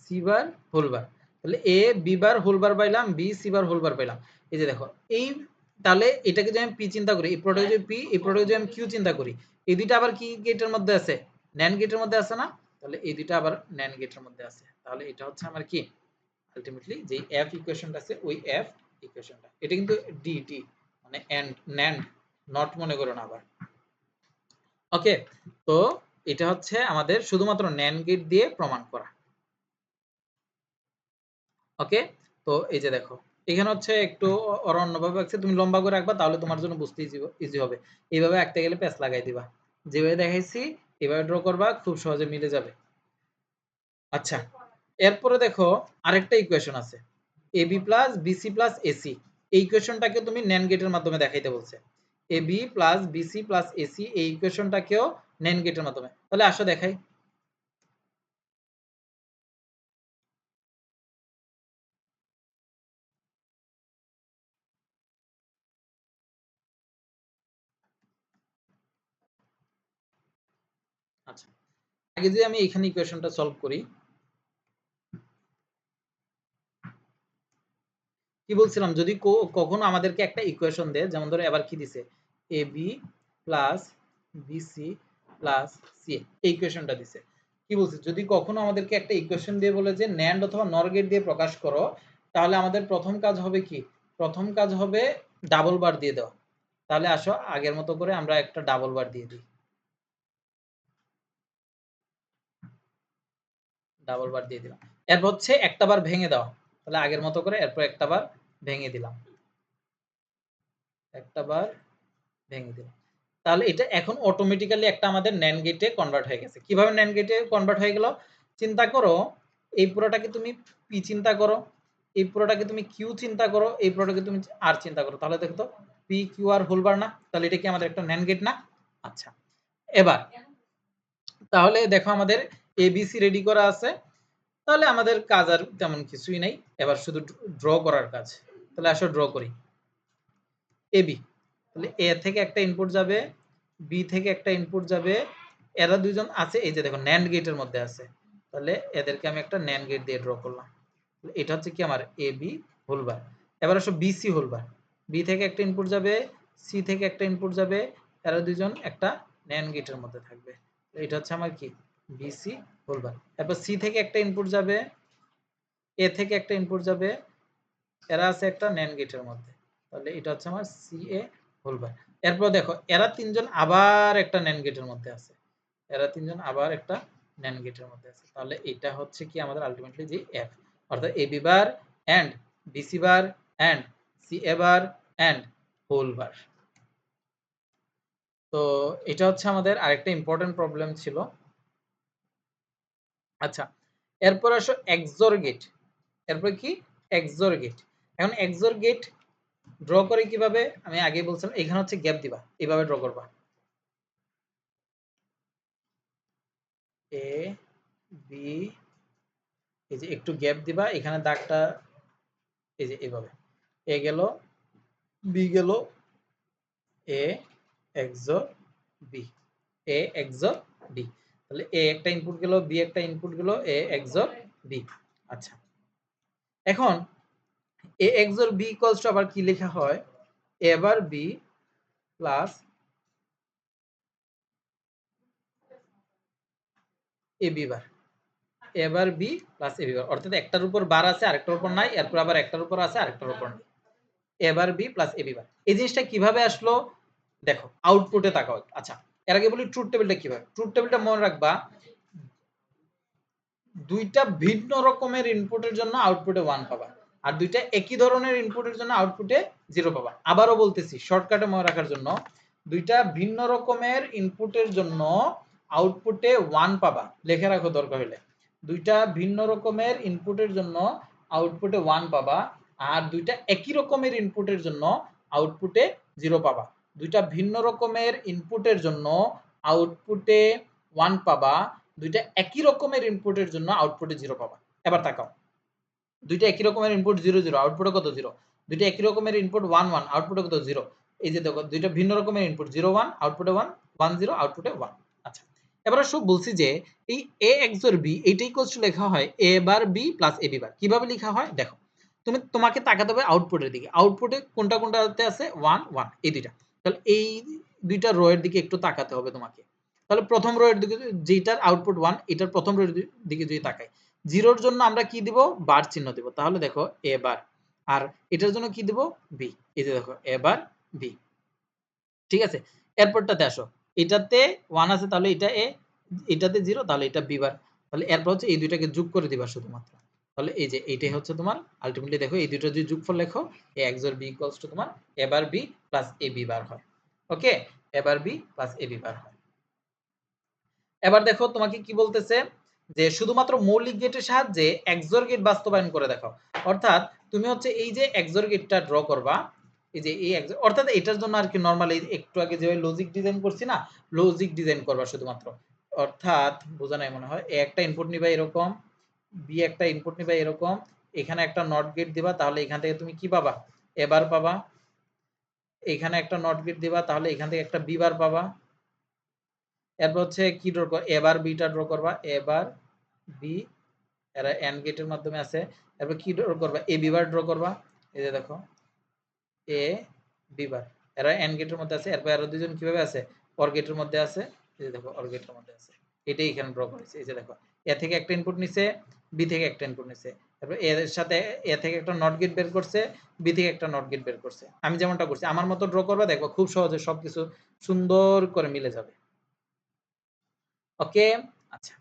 C bar whole bar, তাহলে A B bar whole bar পাইলাম, B C bar whole bar পাইলাম। এই যে দেখো এই, তাহলে এটাকে যদি আমি পি চিন্তা করি, এই প্রোডাক্ট যদি পি, এই প্রোডাক্ট যদি আমি কিউ চিন্তা করি, এই দুইটা আবার কি গেটের মধ্যে আছে? ন্যান্ড গেটের মধ্যে আছে না? তাহলে এই দুইটা আবার ন্যান্ড গেটের মধ্যে আছে। তাহলে এটা হচ্ছে আমার কি আলটিমেটলি যে এফ ইকুয়েশনটা আছে ওই এফ ইকুয়েশনটা। এটা কিন্তু ডি টি মানে এন্ড ন্যান্ড, নট মনে করো না আবার। ওকে, তো এটা হচ্ছে আমাদের শুধুমাত্র ন্যান্ড গেট দিয়ে প্রমাণ করা। ওকে, তো এই যে দেখো এখানে হচ্ছে একটু ওরা অন্যভাবে আঁকছে, তুমি লম্বা করে রাখবা তাহলে তোমার জন্য বুঝতে ইজি হবে। এইভাবে আঁকতে গেলে প্যাচ লাগাই দিবা। যেভাবে দেখাইছি এভাবে ড্র করবা, খুব সহজে মিলে যাবে। আচ্ছা, এরপরে দেখো আরেকটা ইকুয়েশন আছে। AB plus BC plus AC, এই ইকুয়েশনটাকে তুমি NAND গেটের মাধ্যমে দেখাইতে বলছে। AB plus BC plus AC এই ইকুয়েশনটাকেও NAND গেটের মাধ্যমে। তাহলে আসো দেখাই। আচ্ছা, আগে যদি আমি এখানে ইকুয়েশনটা সলভ করি, কি বলছিলাম, যদি কখনো আমাদেরকে একটা ইকুয়েশন দেয়, যেমন ধরো এবার কি দিছে, A B plus BC plus C, এই ইকুয়েশনটা দিছে। কি বলছে, যদি কখনো আমাদেরকে একটা ইকুয়েশন দিয়ে বলে যে ন্যান্ড অথবা নর গেট দিয়ে প্রকাশ করো, তাহলে আমাদের প্রথম কাজ হবে কি, প্রথম কাজ হবে ডাবল বার দিয়ে দেওয়া। তাহলে আসো আগের মতো করে আমরা একটা ডাবল বার দিয়ে দিই, ডাবল বার দিয়ে দিলাম। এরপর হচ্ছে একটা বার ভেঙে দেওয়া, তাহলে আগের মতো করে এরপর একটা বার ভেঙে দিলাম, একটা বার ভেঙে দিলাম। তাহলে এটা এখন অটোমেটিক্যালি একটা আমাদের NAND গেটে কনভার্ট হয়ে গেছে। কিভাবে NAND গেটে কনভার্ট হয়ে গেল, চিন্তা করো, এই পুরোটাকে তুমি পি চিন্তা করো, এই পুরোটাকে তুমি কিউ চিন্তা করো, এই পুরোটাকে তুমি আর চিন্তা করো, তাহলে দেখো তো পি কিউ আর হোল বার না, তাহলে এটা কি আমাদের একটা NAND গেট না? আচ্ছা, এবার তাহলে দেখো আমাদের এবিসি রেডি করা আছে, তাহলে আমাদের কাজ আর তেমন কিছুই নাই, এবার শুধু ড্র করার কাজ। তাহলে আসো ড্র করি। এবি, তাহলে এ থেকে একটা ইনপুট যাবে, বি থেকে একটা ইনপুট যাবে, এরা দুইজন আছে এই যে দেখো NAND গেটের মধ্যে আছে, তাহলে এদেরকে আমি একটা NAND গেট দিয়ে ড্র করলাম। এটা হচ্ছে কি আমার এ বি হোলবার। এবার আসো বিসি হোলবার, বি থেকে একটা ইনপুট যাবে, সি থেকে একটা ইনপুট যাবে, এরা দুইজন একটা NAND গেটের মধ্যে থাকবে। এটা হচ্ছে আমার কি বিসি হোলবার। এরপর সি থেকে একটা ইনপুট যাবে, এ থেকে একটা ইনপুট যাবে, এরা আছে একটা NAND গেটের মধ্যে, তাহলে এটা হচ্ছে আমার সিএ হোলবার। এরপর দেখো এরা তিনজন আবার একটা NAND গেটের মধ্যে আছে, এরা তিনজন আবার একটা NAND গেটের মধ্যে আছে, তাহলে এটা হচ্ছে কি আমাদের আলটিমেটলি যে এফ, অর্থাৎ AB bar and BC bar and CA bar and whole bar. তো এটা হচ্ছে আমাদের আরেকটা ইম্পর্টেন্ট প্রবলেম ছিল। আচ্ছা, এরপর আসো এক্সর গেট। এরপর কি এক্সর গেট। এখন এক্সর গেট ড্র করে কিভাবে, আমি আগে বলছিলাম, এখানে হচ্ছে গ্যাপ দিবা, এইভাবে ড্র করবা, এ বি, এই যে একটু গ্যাপ দিবা, এখানে দাগটা এই যে এইভাবে, এ গেল, বি গেল, এ এক্সর বি, এ এক্সর বি, তাহলে এ একটা ইনপুট গেল, বি একটা ইনপুট গেল, এ এক্সর বি। আচ্ছা, এখন A XOR B equals to আবার কি লেখা হয়, A bar B plus A B bar, এবার বি প্লাস এবি বার, অর্থাৎ একটার উপর বার আছে আরেকটার উপর নাই, এরপর আবার একটার উপর আছে আরেকটার উপর নাই, এবার বি প্লাস এবি বার। এই জিনিসটা কিভাবে আসলো দেখো, আউটপুটে তাকাও। আচ্ছা, এর আগে বলি ট্রুথ টেবিলটা কিভাবে, ট্রুথ টেবিলটা মনে রাখবা, দুইটা ভিন্ন রকমের ইনপুটের জন্য আউটপুটে 1 পাবা, আর দুইটা একই ধরনের ইনপুটের জন্য আউটপুটে 0 পাবা। আবারও বলতেছি শর্টকাটে মনে রাখার জন্য, দুইটা ভিন্ন রকমের ইনপুটের জন্য আউটপুটে 1 পাবা, লিখে রাখো দরকার হলে, দুইটা ভিন্ন রকমের ইনপুটের জন্য আউটপুটে 1 পাবা, আর দুইটা একই রকমের ইনপুটের জন্য আউটপুটে 0 পাবা। দুইটা ভিন্ন রকমের ইনপুটের জন্য আউটপুটে 1 পাবা, দুইটা একই রকমের ইনপুটের জন্য আউটপুটে 0 পাবা। এবার তাকাও, দুইটা একই রকমের ইনপুট 0 0, আউটপুটে কত 0, দুইটা একই রকমের ইনপুট 1 1, আউটপুটে কত 0। এই যে দেখো দুইটা ভিন্ন রকমের ইনপুট 0 1, আউটপুটে 1 1 0, আউটপুটে 1। আচ্ছা, এবার সব বলছি যে এই a XOR b এইটাই ইকুয়ালস টু লেখা হয় a bar b plus ab বার। কিভাবে লেখা হয় দেখো, তোমাকে তাকাতে হবে আউটপুটের দিকে, আউটপুটে কোনটা কোনটাতে আছে 1 1, এই দুইটা, তাহলে এই দুইটা রো এর দিকে একটু তাকাতে হবে তোমাকে। তাহলে প্রথম রো এর দিকে যেটার আউটপুট 1, এটার প্রথম রো এর দিকে যদি তাকাই, জিরোর জন্য আমরা কি দিব, বার চিহ্ন দিব, তাহলে দেখো এ বার, আর এটার জন্য কি দিব, বি, এই যে দেখো এ বার বি। ঠিক আছে, এরপরটাতে আসো, এটাতে 1 আছে তাহলে এটা এ, এটাতে 0 তাহলে এটা বি বার, তাহলে এরপর হচ্ছে এই দুইটাকে যোগ করে দিবা শুধুমাত্র, তাহলে এই যে এইটাই হচ্ছে তোমার আলটিমেটলি দেখো এই দুটো যদি যোগফল লেখো a XOR b equals to তোমার a bar b plus ab বার হয়। ওকে, a bar b plus ab বার হয়। এবার দেখো তোমাকে কি বলতেছে যে শুধুমাত্র মৌলিক গেটের সাহায্যে XOR গেট বাস্তবায়ন করে দেখাও। অর্থাৎ তুমি হচ্ছে এই যে XOR গেটটা ড্র করবা, এই যে এই XOR অর্থাৎ এটার জন্য আর কি নরমালি একটু আগে যেভাবে লজিক ডিজাইন করছি না, লজিক ডিজাইন করবা শুধুমাত্র। অর্থাৎ বোঝা নাই মনে হয়, এ একটা ইনপুট নিবা এরকম, বি একটা ইনপুট নিবা এরকম, এখানে একটা নট গেট দিবা, তাহলে এখান থেকে তুমি কি পাবা, এ বার পাবা। এখানে একটা নট গেট দিবা, তাহলে এখান থেকে একটা বি বার পাবা। এরপর হচ্ছে কি ড্র করবা, এবার বিটা ড্র করবা, এবার বি, এরা এন্ড গেটের মাধ্যমে আছে। এরপর কি ড্র করবা, এ বি বার ড্র করবা, এই যে দেখো এ বি বার, এরা এন্ড গেটের মধ্যে আছে। এরপর আরো দুজন কিভাবে আছে, অর গেটের মধ্যে আছে, এই যে দেখো অর গেটের মধ্যে আছে। এটাই এখানে ড্র করেছে, এই যে দেখো এ থেকে একটা ইনপুট নিছে, বি থেকে একটা ইনপুট নিছে, তারপর এর সাথে এ থেকে একটা নট গেট বের করছে, বি থেকে একটা নট গেট বের করছে। আমি যেমনটা করছি আমার মতো ড্র করবা, দেখো খুব সহজে সবকিছু সুন্দর করে মিলে যাবে। ওকে, আচ্ছা।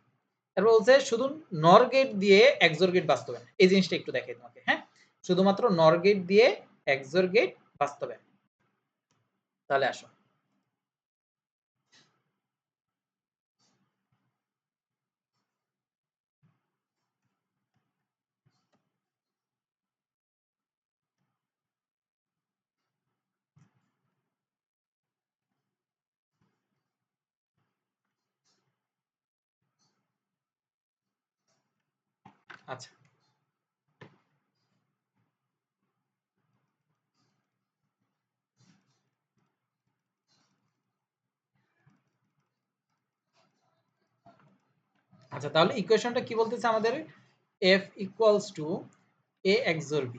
এরপর বলছে শুধু নর গেট দিয়ে XOR গেট বাস্তবায়ন। এই জিনিসটা একটু দেখাই তোমাকে, হ্যাঁ? শুধুমাত্র নর গেট দিয়ে XOR গেট বাস্তবায়ন। তাহলে আসো। আচ্ছা, আচ্ছা তাহলে ইকুয়েশনটা কি বলতেছে আমাদের, f equals to a XOR b।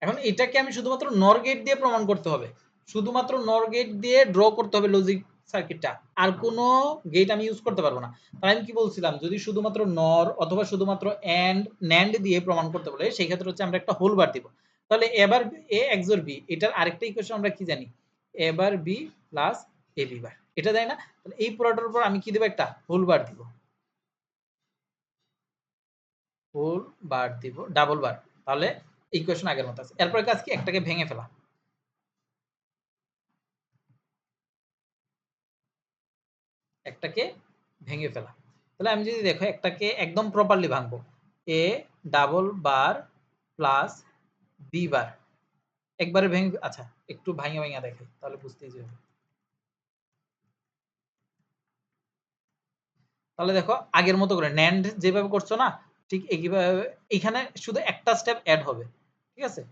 এখন এটাকে আমি শুধুমাত্র নর গেট দিয়ে প্রমাণ করতে হবে, শুধুমাত্র নর গেট দিয়ে ড্র করতে হবে লজিক সার্কিটটা, আর কোনো গেট আমি ইউজ করতে পারবো না। তাহলে আমি কি বলছিলাম, যদি শুধুমাত্র নর অথবা শুধুমাত্র এন্ড ন্যান্ড দিয়ে প্রমাণ করতে বলে সেই ক্ষেত্রে হচ্ছে আমরা একটা হোল বার দিব। তাহলে এবার a XOR b, এটার আরেকটা ইকুয়েশন আমরা কি জানি, এবার b প্লাস ab বার, এটা দেয় না? তাহলে এই পুরোটার উপর আমি কি দেব, একটা হোল বার দিব, হোল বার দিব, ডাবল বার। তাহলে ইকুয়েশন আগের মতো আছে। এরপর কাজ কি, একটাকে ভেঙে ফেলা, একটাকে ভেঙে ফেলা। তাহলে আমি যদি দেখো একটাকে একদম প্রপারলি ভাঙবো, A double bar plus B bar, একবারে ভেঙে, আচ্ছা একটু ভাঙা ভাঙা দেখাই তাহলে বুঝতেই যাবে। তাহলে দেখো আগের মতো করে ন্যান্ড যেভাবে করছো না, ঠিক একইভাবে এখানে শুধু একটা স্টেপ অ্যাড হবে, ঠিক আছে?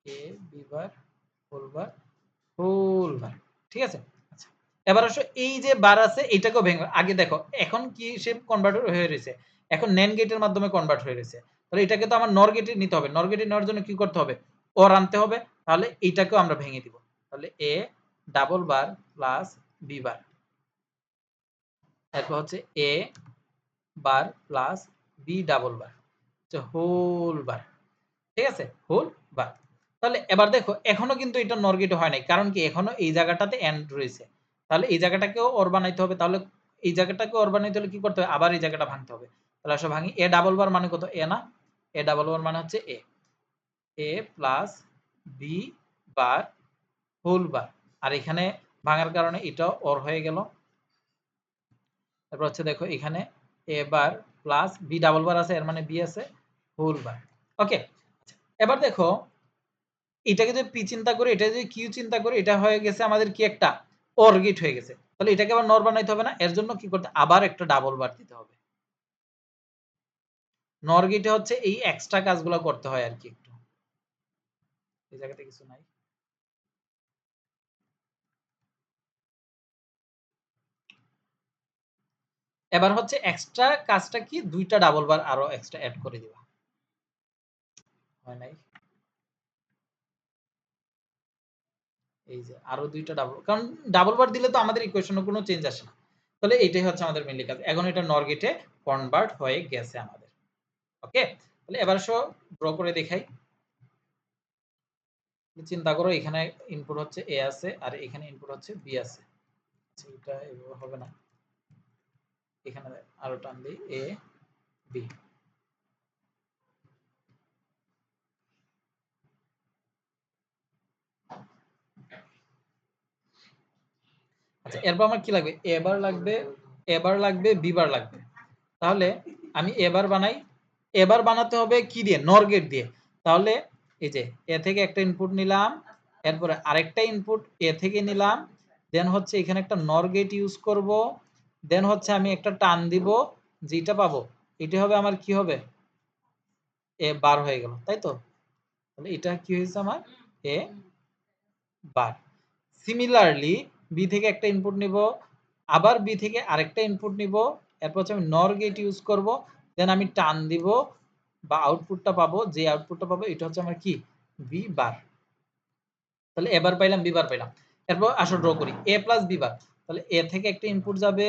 A B bar, whole bar, whole bar, ঠিক আছে? আচ্ছা, এবার আসো এই যে বার আছে এটাকেও ভেঙে, আগে দেখো এখন কি সে কনভার্ট হয়ে রয়েছে, এখন NAND গেটের মাধ্যমে কনভার্ট হয়ে রয়েছে। তাহলে এটাকে তো আমার নর গেটে নিতে হবে, নর গেটে নেওয়ার জন্য কি করতে হবে, অর আনতে হবে। তাহলে এইটাকেও আমরা ভেঙে দিব, তাহলে A double bar plus B bar, এরপর হচ্ছে A bar plus B double bar, হচ্ছে হোল বার, ঠিক আছে? Whole bar. তাহলে এবার দেখো এখনো কিন্তু এটা নর গেটে হয় নাই, কারণ কি এখনো এই জায়গাটাতে এন্ড রয়েছে। তাহলে এই জায়গাটাকেও অর বানাইতে হবে, তাহলে এই জায়গাটাকে অর বানাইতে হলে কি করতে হবে, আবার এই জায়গাটা ভাঙতে হবে। তাহলে আসো ভাঙি, এ ডাবল বার মানে কত, এ না, এ ডাবল বার মানে হচ্ছে A, A plus B bar whole bar, আর এখানে ভাঙার কারণে এটাও অর হয়ে গেল। তারপর হচ্ছে দেখো এখানে এ বার প্লাস বি ডাবল বার আছে, এর মানে বি আছে, হোল বার। ওকে, এবার দেখো এটাকে যদি পি চিন্তা করি, এটা যদি কিউ চিন্তা করি, এটা হয়ে গেছে আমাদের কি একটা অর গেট হয়ে গেছে। তাহলে এটাকে আবার নর বানাইতে হবে না, এর জন্য কি করতে, আবার একটা ডাবল বার দিতে হবে। নর গেটে হচ্ছে এই এক্সট্রা কাজগুলো করতে হয় আর কি একটু, এই জায়গাতে কিছু নাই। এবার হচ্ছে এক্সট্রা কাজটা কি, দুইটা ডাবল বার আরো এক্সট্রা অ্যাড করে দিবা, হয় নাই? এই যে আরো দুইটা ডাবল, কারণ ডাবল বার দিলে তো আমাদের ইকুয়েশনে কোনো চেঞ্জ আসে না। তাহলে এটাই হচ্ছে আমাদের মেইনলি কাজ, এখন এটা নর গেটে কনভার্ট হয়ে গেছে আমাদের। ওকে, তাহলে এবার ড্র করে দেখাই। চিন্তা করো এখানে ইনপুট হচ্ছে এ আছে আর এখানে ইনপুট হচ্ছে বি আছে। আচ্ছা এটা এভাবে হবে না, এখানে আরো টান দিই, এ বি। আচ্ছা, এরপর আমার কি লাগবে? এ বার লাগবে, এ বার লাগবে, বি বার লাগবে। তাহলে আমি এবার বানাই। এবার বানাতে হবে কি দিয়ে? নর গেট দিয়ে। তাহলে এই যে এ থেকে একটা ইনপুট নিলাম, এরপরে আরেকটা ইনপুট এ থেকে নিলাম, দেন হচ্ছে এখানে একটা নর গেট ইউজ করব, দেন হচ্ছে আমি একটা টান দিব, যেটা পাবো এটা হবে আমার কি হবে? এ বার হয়ে গেল, তাই তো? তাহলে এটা কি হয়েছে আমার? এ বার। সিমিলারলি বি থেকে একটা ইনপুট নিব, আবার বি থেকে আরেকটা ইনপুট নিব, এরপর হচ্ছে আমি নর গেট ইউজ করব, দেন আমি টান দিব বা আউটপুটটা পাবো, যে আউটপুটটা পাবো এটা হচ্ছে আমার কি? B bar. তাহলে এবার পাইলাম, বি বার পাইলাম। এরপর আসো ড্র করি এ প্লাস বি বার। তাহলে এ থেকে একটা ইনপুট যাবে,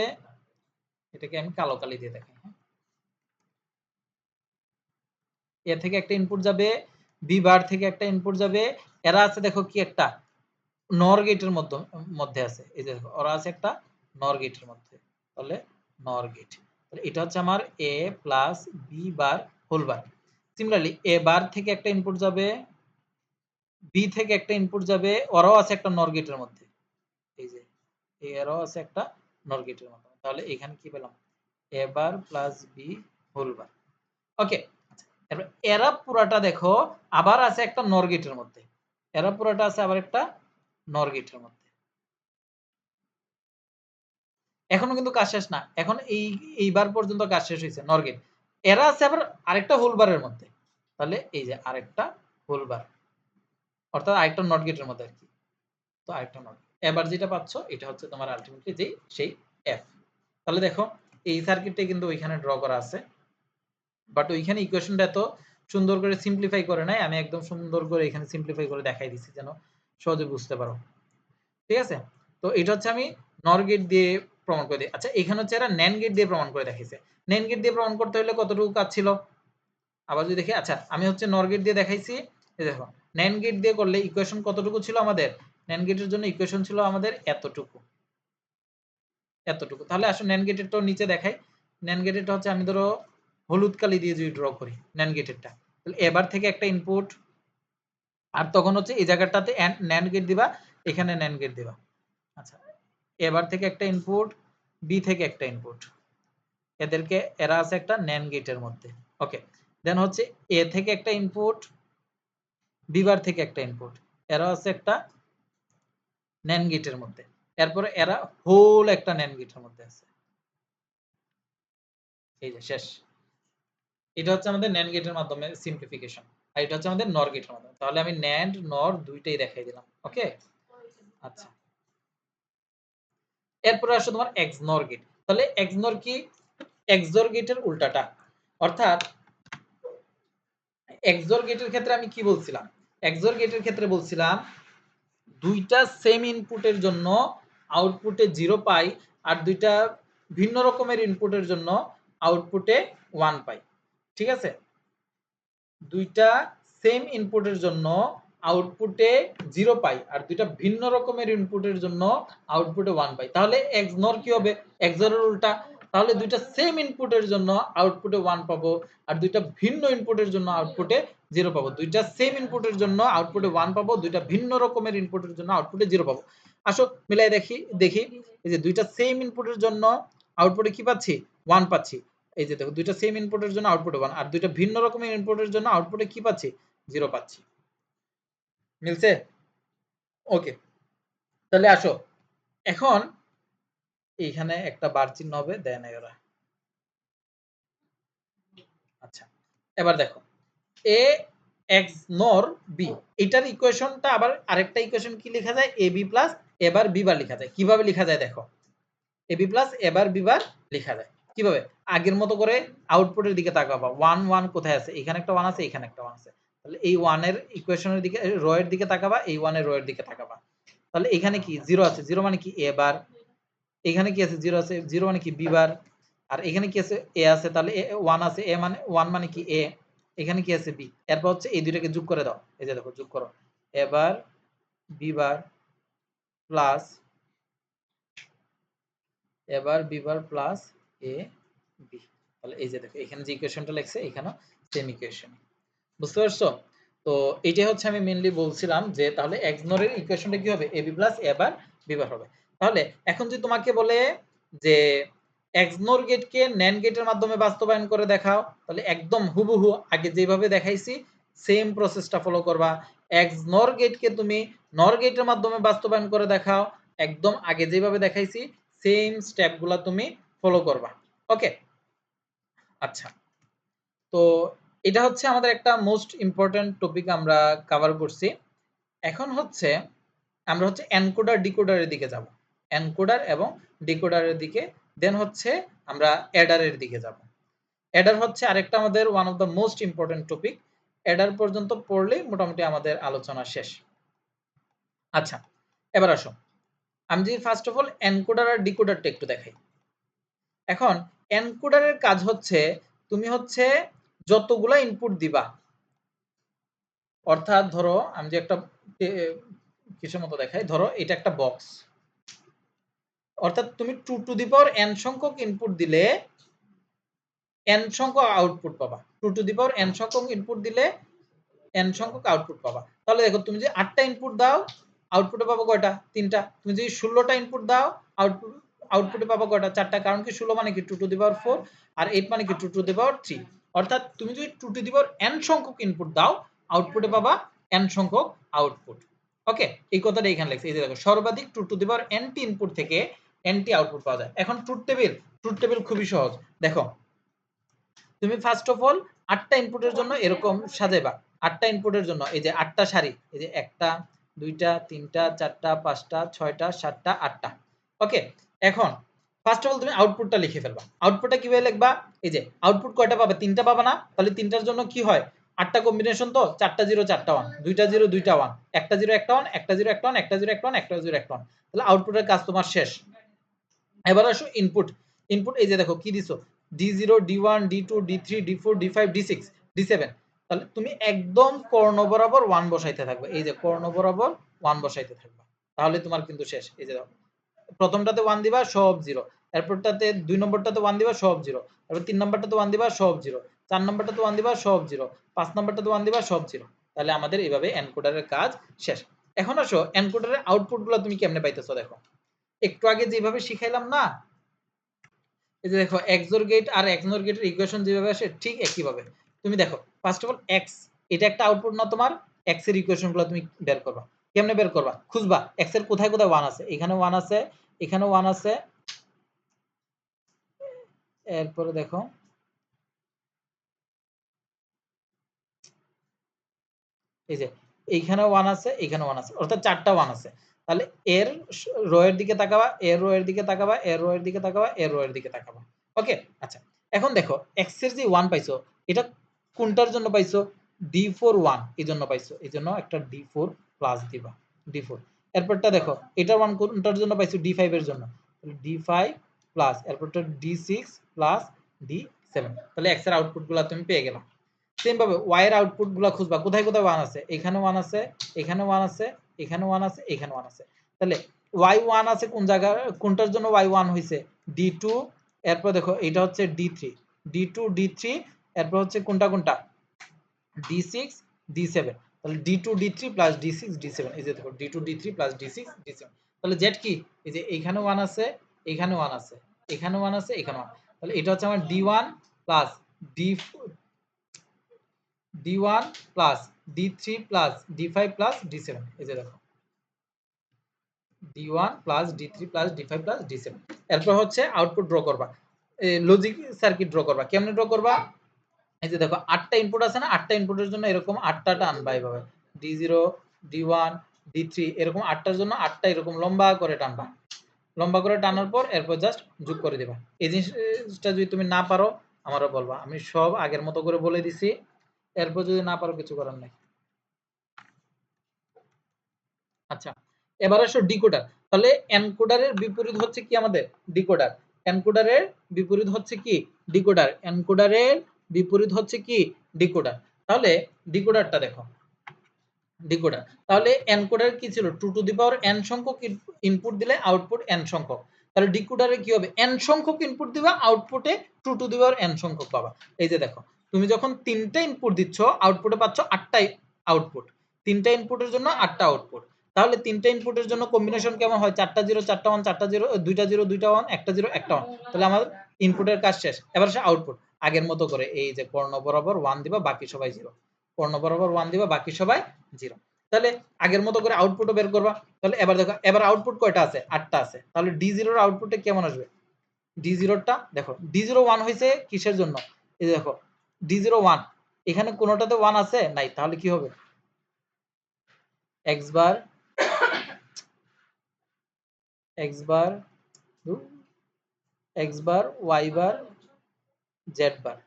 এটাকে আমি কালো কালি দিয়ে দেখাই, হ্যাঁ? এ থেকে একটা ইনপুট যাবে, বি বার থেকে একটা ইনপুট যাবে, এরা আছে দেখো কি একটা নর গেটের মধ্যে আছে, এই যে দেখো ওরা আছে একটা নর গেটের মধ্যে। তাহলে নর গেট, তাহলে এটা হচ্ছে আমার A plus B bar whole bar. Similarly A bar থেকে একটা ইনপুট যাবে, বি থেকে একটা ইনপুট যাবে, ওরাও আছে একটা নর গেটের মধ্যে, এই যে এরাও আছে একটা নর গেটের মধ্যে। তাহলে এখানে কি পেলাম? এ বার প্লাস বি হোল বার। ওকে, এবার এরা পুরাটা দেখো আবার আছে একটা নর গেটের মধ্যে, এরা পুরাটা আছে আবার একটা নর গেটের মধ্যে। এখনো কিন্তু কাজ শেষ না, এখন এইবার পর্যন্ত কাজ শেষ হয়েছে নর গেট। এরা আছে আবার আরেকটা হোল বারের মধ্যে, তাহলে এই যে আরেকটা হোল বার, অর্থাৎ আরেকটা নট গেটের মধ্যে আর কি। তো আরেকটা নট, এবার যেটা পাচ্ছ এটা হচ্ছে তোমার আলটিমেটলি যে সেই এফ। তাহলে দেখো এই সার্কিটটা কিন্তু ওইখানে ড্র করা আছে, বাট ওইখানে ইকুয়েশনটা এত সুন্দর করে সিম্পলিফাই করে নাই, আমি একদম সুন্দর করে এখানে সিম্পলিফাই করে দেখাই দিচ্ছি যেন সহজে বুঝতে পারো। ঠিক আছে? তো এটা হচ্ছে আমি নর গেট দিয়ে প্রমাণ করে দিই। আচ্ছা, এখানে হচ্ছে এরা NAND গেট দিয়ে প্রমাণ করে দেখাইছে। NAND গেট দিয়ে প্রমাণ করতে হলে কতটুকু কাজ ছিল? আবার যদি দেখি, আচ্ছা আমি হচ্ছে NOR গেট দিয়ে দেখাইছি। এই দেখো NAND গেট দিয়ে করলে ইকুয়েশন কতটুকু ছিল আমাদের? NAND গেটের জন্য ইকুয়েশন ছিল আমাদের এতটুকু। এতটুকু। তাহলে আসো NAND গেটেরটাও নিচে দেখাই। NAND গেটেরটা হচ্ছে আমি ধরো হলুদ কালি দিয়ে যদি ড্র করি NAND গেটেরটা। তাহলে এবার থেকে একটা ইনপুট, আর তখন হচ্ছে এই জায়গাটাতে NAND গেট দিবা, এখানে NAND গেট দিবা। আচ্ছা, এবার থেকে একটা ইনপুট, বি থেকে একটা ইনপুট, এদেরকে এরা আছে একটা NAND গেটের মধ্যে। ওকে, দেন হচ্ছে এ থেকে একটা ইনপুট, বি বার থেকে একটা ইনপুট, এরা আছে একটা NAND গেটের মধ্যে। এরপরে এরা হোল একটা NAND গেটের মধ্যে আছে। এই যে শেষ। এটা হচ্ছে আমাদের NAND গেটের মাধ্যমে সিম্পলিফিকেশন। আর এটা হচ্ছে আমাদের NOR গেটের মাধ্যমে। তাহলে আমি NAND NOR দুইটাই দেখাই দিলাম। ওকে? আচ্ছা। এরপরে আসো তোমার XNOR গেট। তাহলে XNOR কি? XOR গেটের উল্টাটা। অর্থাৎ XOR গেটের ক্ষেত্রে আমি কি বলছিলাম? XOR গেটের ক্ষেত্রে বলছিলাম দুইটা সেম ইনপুটের জন্য আউটপুটে 0 পাই, আর দুইটা ভিন্ন রকমের ইনপুটের জন্য আউটপুটে 1 পাই। ঠিক আছে? দুইটা সেম ইনপুটের জন্য আউটপুটে 0 পাই, আর দুইটা ভিন্ন রকমের ইনপুটের জন্য আউটপুটে 1 পাই। তাহলে XNOR কি হবে? XOR এর উল্টা। তাহলে দুইটা সেম ইনপুটের জন্য আউটপুটে 1 পাবো, আর দুইটা ভিন্ন ইনপুটের জন্য আউটপুটে 0 পাবো। দুইটা সেম ইনপুটের জন্য আউটপুটে 1 পাবো, দুইটা ভিন্ন রকমের ইনপুটের জন্য আউটপুটে 0 পাবো। আসো মিলাই দেখি এই যে দুইটা সেম ইনপুটের জন্য আউটপুটে কি পাচ্ছি? 1 পাচ্ছি। এই যে দেখো দুইটা সেম ইনপুটের জন্য আউটপুটে 1, আর দুইটা ভিন্ন রকমের ইনপুটের জন্য আউটপুটে কি পাচ্ছি? 0 পাচ্ছি। মিলছে? ওকে। তাহলে আসো এখন এইখানে একটা বার চিহ্ন হবে, দেন এরা। আচ্ছা, এবার দেখো এ এক্স নর বি, এটার ইকুয়েশনটা আবার আরেকটা ইকুয়েশন কি লেখা যায়? এ বি প্লাস এবার বি বার লেখা যায়। কিভাবে লেখা যায় দেখো, এ বি প্লাস এবার বি বার লেখা যায় কিভাবে? আগের মতো করে আউটপুটের দিকে তাকাবা। 1 1 কোথায় আছে? এখানে একটা 1 আছে, এখানে একটা 1 আছে। তাহলে এই 1 এর ইকুয়েশনের দিকে, রো এর দিকে তাকাবা, এই 1 এর রো এর দিকে তাকাবা। তাহলে এখানে কি 0 আছে? 0 মানে কি? এ বার। এখানে কি আছে? 0 আছে। 0 মানে কি? বি বার। আর এখানে কি আছে? এ আছে। তাহলে 1 আছে। এ মানে 1 মানে কি? এ। এখানে কি আছে? বি। এরপর হচ্ছে এই দুইটাকে যোগ করে দাও। এই যে দেখো যোগ করো। এবার বি বার প্লাস এবার B bar plus A B. তাহলে এই যে দেখো এখানে যে ইকুয়েশনটা লেখছে এখানেও সেম ইকুয়েশন। বুঝতে পারছো? তো এইটাই হচ্ছে আমি মেইনলি বলছিলাম যে তাহলে XNOR এর ইকুয়েশনটা কি হবে? AB plus A bar B বার হবে। তাহলে এখন যদি তোমাকে বলে যে XNOR গেটকে NAND গেটের মাধ্যমে বাস্তবায়ন করে দেখাও, তাহলে একদম হুবহু আগে যেভাবে দেখাইছি সেম প্রসেসটা ফলো করবা। XNOR গেটকে তুমি NOR গেটের মাধ্যমে বাস্তবায়ন করে দেখাও, একদম আগে যেভাবে দেখাইছি সেম স্টেপগুলা তুমি ফলো করবা। ওকে? আচ্ছা। তো এটা হচ্ছে আমাদের একটা মোস্ট ইম্পর্টেন্ট টপিক আমরা কভার করছি। এখন হচ্ছে আমরা হচ্ছে এনকোডার ডিকোডারের দিকে যাব। এনকোডার এবং ডিকোডারের দিকে, দেন হচ্ছে আমরা অ্যাডারের দিকে যাব। অ্যাডার হচ্ছে আরেকটা আমাদের one of the most important topic. Eder পর্যন্ত পড়লেই মোটামুটি আমাদের আলোচনা শেষ। আচ্ছা, এবার আসো আমি যদি ফার্স্ট অফ অল এনকোডার আর ডিকোডারটা একটু দেখাই। এখন এনকোডারের কাজ হচ্ছে তুমি হচ্ছে যতগুলা ইনপুট দিবা, অর্থাৎ ধরো আমি যে একটা কিছুর মতো দেখাই, ধরো এটা একটা বক্স, অর্থাৎ তুমি 2 টু দি পাওয়ার n সংখ্যক ইনপুট দিলে n সংখ্যক আউটপুট পাবা। 2 টু দি পাওয়ার n সংখ্যক ইনপুট দিলে n সংখ্যক আউটপুট পাবা। তাহলে দেখো তুমি যদি 8টা ইনপুট দাও আউটপুটে পাবো কয়টা? 3টা। তুমি যদি 16টা ইনপুট দাও আউটপুটে পাবো কয়টা? 4টা। কারণ কি 16 মানে কি 2 টু দি পাওয়ার 4 আর 8 মানে কি 2 টু দি পাওয়ার 3। অর্থাৎ তুমি যদি 2 টু দি পাওয়ার n সংখ্যক ইনপুট দাও আউটপুটে পাবা n সংখ্যক আউটপুট। ওকে? এই কথাটা এখানে লেখছে। এই যে দেখো সর্বাধিক 2 to the power n T input থেকে n টি আউটপুট পাওয়া যায়। এখন ট্রুথ টেবিল খুবই সহজ। দেখো তুমি ফার্স্ট অফ অল 8টা ইনপুটের জন্য এরকম সাজাইবা। 8টা ইনপুটের জন্য এই যে 8টা সারি, এই যে 1টা 2টা 3টা 4টা 5টা 6টা 7টা 8টা। ওকে? এখন ফার্স্ট অফ অল তুমি আউটপুটটা লিখে ফেলবা। আউটপুটটা কিভাবে লিখবা? এই যে আউটপুট কয়টা পাবে? 3টা পাবা না? তাহলে 3টার জন্য কি হয়? 8টা কম্বিনেশন তো 4টা 0 4টা 1, 2টা 0 2টা 1, একটা 0 একটা 1, একটা 0 একটা 1, একটা 0 একটা 1, একটা 0 একটা 1। তাহলে আউটপুটের কাজ তোমার শেষ। এবার আসো ইনপুট। ইনপুট এই যে দেখো কি দিছো? D0, D1, D2, D3, D4, D5, D6, D7। তাহলে তুমি একদম কর্ণ বরাবর 1 বসাইতে থাকবে। এই যে কর্ণ বরাবর 1 বসাইতে থাকবা। তাহলে তোমার কিন্তু শেষ। এই যে দেখো প্রথমটাতে 1 দিবা সব 0, এরপরটাতে 2 নম্বরটাতে 1 দিবা সব 0, তারপর 3 নম্বরটাতে 1 দিবা সব 0, 4 নম্বরটাতে 1 দিবা সব 0, 5 নম্বরটাতে 1 দিবা সব 0। তাহলে আমাদের এইভাবে এনকোডারের কাজ শেষ। এখন আসো এনকোডারের আউটপুটগুলো তুমি কেমনে পাইতেছো দেখো। একটু আগে যেভাবে শিখাইলাম না, এই যে দেখো XOR গেট আর XNOR গেটের ইকুয়েশন যেভাবে আসে ঠিক একই ভাবে। তুমি দেখো ফার্স্ট অফ অল x, এটা একটা আউটপুট না তোমার? x এর ইকুয়েশনগুলো তুমি বের করবা। কেমনে বের করবা? খুঁজবা x এর কোথায় কোথায় 1 আছে। এখানে 1 আছে, এখানে 1 আছে, এরপরে দেখো এই যে এইখানে 1 আছে, এখানে 1 আছে, অর্থাৎ 4টা 1 আছে। তাহলে এর রো এর দিকে তাকাবা, এর রো এর দিকে তাকাবা, এর রো এর দিকে তাকাবা, এর রো এর দিকে তাকাবা। ওকে? আচ্ছা। এখন দেখো x এর যে 1 পাইছো, এটা কোনটার জন্য পাইছো? D4 1 এজন্য পাইছো। এজন্য একটা D4 প্লাস দিবা। D4। এরপরটা দেখো এটার 1 কোনটার জন্য পাইছো? D5 এর জন্য। তাহলে D5 প্লাস এরপরটা D6 প্লাস D7। তাহলে x এর আউটপুটগুলো তুমি পেয়ে গেলা। সেম ভাবে y এর আউটপুট গুলা খুঁজবা। কোথায় কোথায় 1 আছে? এখানে 1 আছে, এখানে 1 আছে, এখানে 1 আছে, এখানে 1 আছে। তাহলে y1 আছে কোন জায়গা, কোনটার জন্য y1 হইছে? D2। এরপর দেখো এটা হচ্ছে D3, D2 D3। এরপর হচ্ছে কোনটা কোনটা? D6 D7। তাহলে D2 D3 plus D6 D7। এই যে দেখো D2 D3 plus D6 D7। তাহলে z কি? এই যে এইখানে 1 আছে, এখানে 1 আছে, এখানে 1 আছে, এখানে 1। তাহলে এটা হচ্ছে আমার D1 plus D1 plus D3 plus D5 plus D7। এই যে দেখো D1 plus D3 plus D5 plus D7। এরপর হচ্ছে আউটপুট ড্র করবা, লজিক সার্কিট ড্র করবা। কেমনে ড্র করবা? এই যে দেখো 8টা ইনপুট আছে না? 8টা ইনপুটের জন্য এরকম 8টা টানবা এইভাবে। D0, D1, D3 এরকম 8টার জন্য 8টা এরকম লম্বা করে টানবা। লম্বা করে টানার পর এরপর জাস্ট যোগ করে দিবা। এই জিনিসটা যদি তুমি না পারো আমারও বলবা। আমি সব আগের মতো করে বলে দিছি। এরপর যদি না পারো কিছু করার নাই। আচ্ছা, এবার আসো ডিকোডার। তাহলে এনকোডারের বিপরীত হচ্ছে কি আমাদের? ডিকোডার। এনকোডারের বিপরীত হচ্ছে কি? ডিকোডার। এনকোডারের বিপরীত হচ্ছে কি? ডিকোডার। তাহলে ডিকোডারটা দেখো। ডিকোডার। তাহলে এনকোডার কি ছিল? 2 টু দি পাওয়ার n সংখ্যক ইনপুট দিলে আউটপুট n সংখ্যক। তাহলে ডিকোডারে কি হবে? n সংখ্যক ইনপুট দিবা, আউটপুটে 2 টু দি পাওয়ার n সংখ্যক পাবা। এই যে দেখো তুমি যখন 3টা ইনপুট দিচ্ছ আউটপুটে পাচ্ছ 8টাই আউটপুট। 3টা ইনপুটের জন্য 8টা আউটপুট। তাহলে 3টা ইনপুটের জন্য কম্বিনেশন কেমন হয়? 4টা 0 4টা 1 4টা 0 2টা 0 2টা 1 একটা 0 একটা 1। তাহলে আমাদের ইনপুটের কাজ শেষ। এবার আসে আউটপুট। আগের মতো করে এই যে কর্ণ বরাবর 1 দিবা বাকি সবাই 0। কর্ণ বরাবর 1 দিবা বাকি সবাই 0। তাহলে আগের মতো করে আউটপুটও বের করবা। তাহলে এবার দেখো এবার আউটপুট কয়টা আছে? 8টা আছে। তাহলে D0 এর আউটপুটে কেমন আসবে? D0 টা দেখো D0 1 হইছে কিসের জন্য? এই যে দেখো D0 1 এখানে কোনোটাতে 1 আছে? নাই। তাহলে কি হবে? x বার x বার x বার y বার z বার,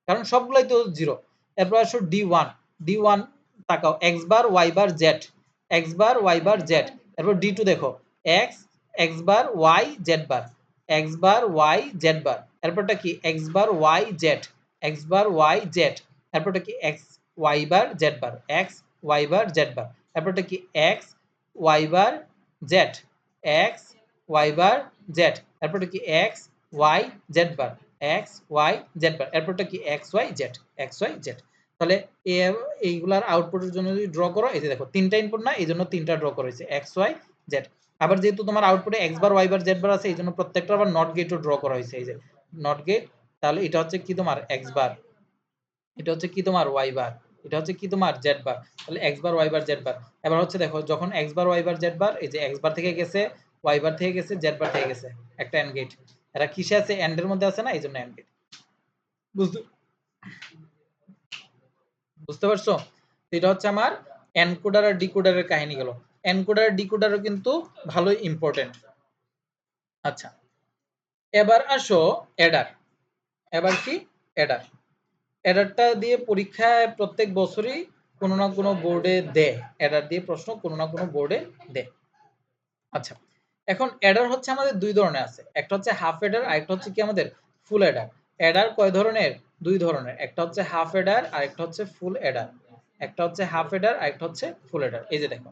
কারণ সবগুলাই তো 0। এরপর আসো D1 D1 তাকাও x বার y বার z x বার y বার z। এরপর D2 দেখো x x বার y z বার x বার y z বার। এরপরটা কি x বার y z x বার y z। এরপরটা কি x y বার z বার x y বার z বার। এরপরটা কি x y বার z x y বার z। এরপরটা কি x y z বার x y z বার। এরপরটা কি x y z x y z। তাহলে এইগুলার আউটপুটের জন্য যদি ড্র করো এই যে দেখো 3টা ইনপুট না, এইজন্য 3টা ড্র করা হয়েছে x y z। আবার যেহেতু তোমার আউটপুটে x বার y বার z বার আছে এইজন্য প্রত্যেকটা আবার নট গেটও ড্র করা হয়েছে। এই যে নট গেট। তাহলে এটা হচ্ছে কি তোমার x বার, এটা হচ্ছে কি তোমার y বার, এটা হচ্ছে কি তোমার z বার। তাহলে x বার y বার z বার। এবার হচ্ছে দেখো যখন x বার y বার z বার এই যে x বার থেকে গেছে y বার থেকে গেছে z বার থেকে গেছে একটা এন্ড গেট। এরা কিসে আছে? এন্ড এর মধ্যে আছে না, এইজন্য এন্ড গেট। বুঝতে বুঝতে পারছো? এটা হচ্ছে আমার এনকোডার আর ডিকোডারের কাহিনী গেল। এনকোডার আর ডিকোডারও কিন্তু ভালোই ইম্পর্টেন্ট। আচ্ছা এবার আসো অ্যাডার। এবার কি অ্যাডার? অ্যাডারটা দিয়ে পরীক্ষায় প্রত্যেক বছরই কোনো না কোনো বোর্ডে দেয়, অ্যাডার দিয়ে প্রশ্ন কোনো না কোনো বোর্ডে দেয়। আচ্ছা এখন অ্যাডার হচ্ছে আমাদের দুই ধরনের আছে, একটা হচ্ছে হাফ অ্যাডার আর একটা হচ্ছে কি আমাদের ফুল অ্যাডার। অ্যাডার কয় ধরনের? দুই ধরনের, একটা হচ্ছে হাফ অ্যাডার আর একটা হচ্ছে ফুল অ্যাডার। একটা হচ্ছে হাফ অ্যাডার আর একটা হচ্ছে ফুল অ্যাডার। এই যে দেখো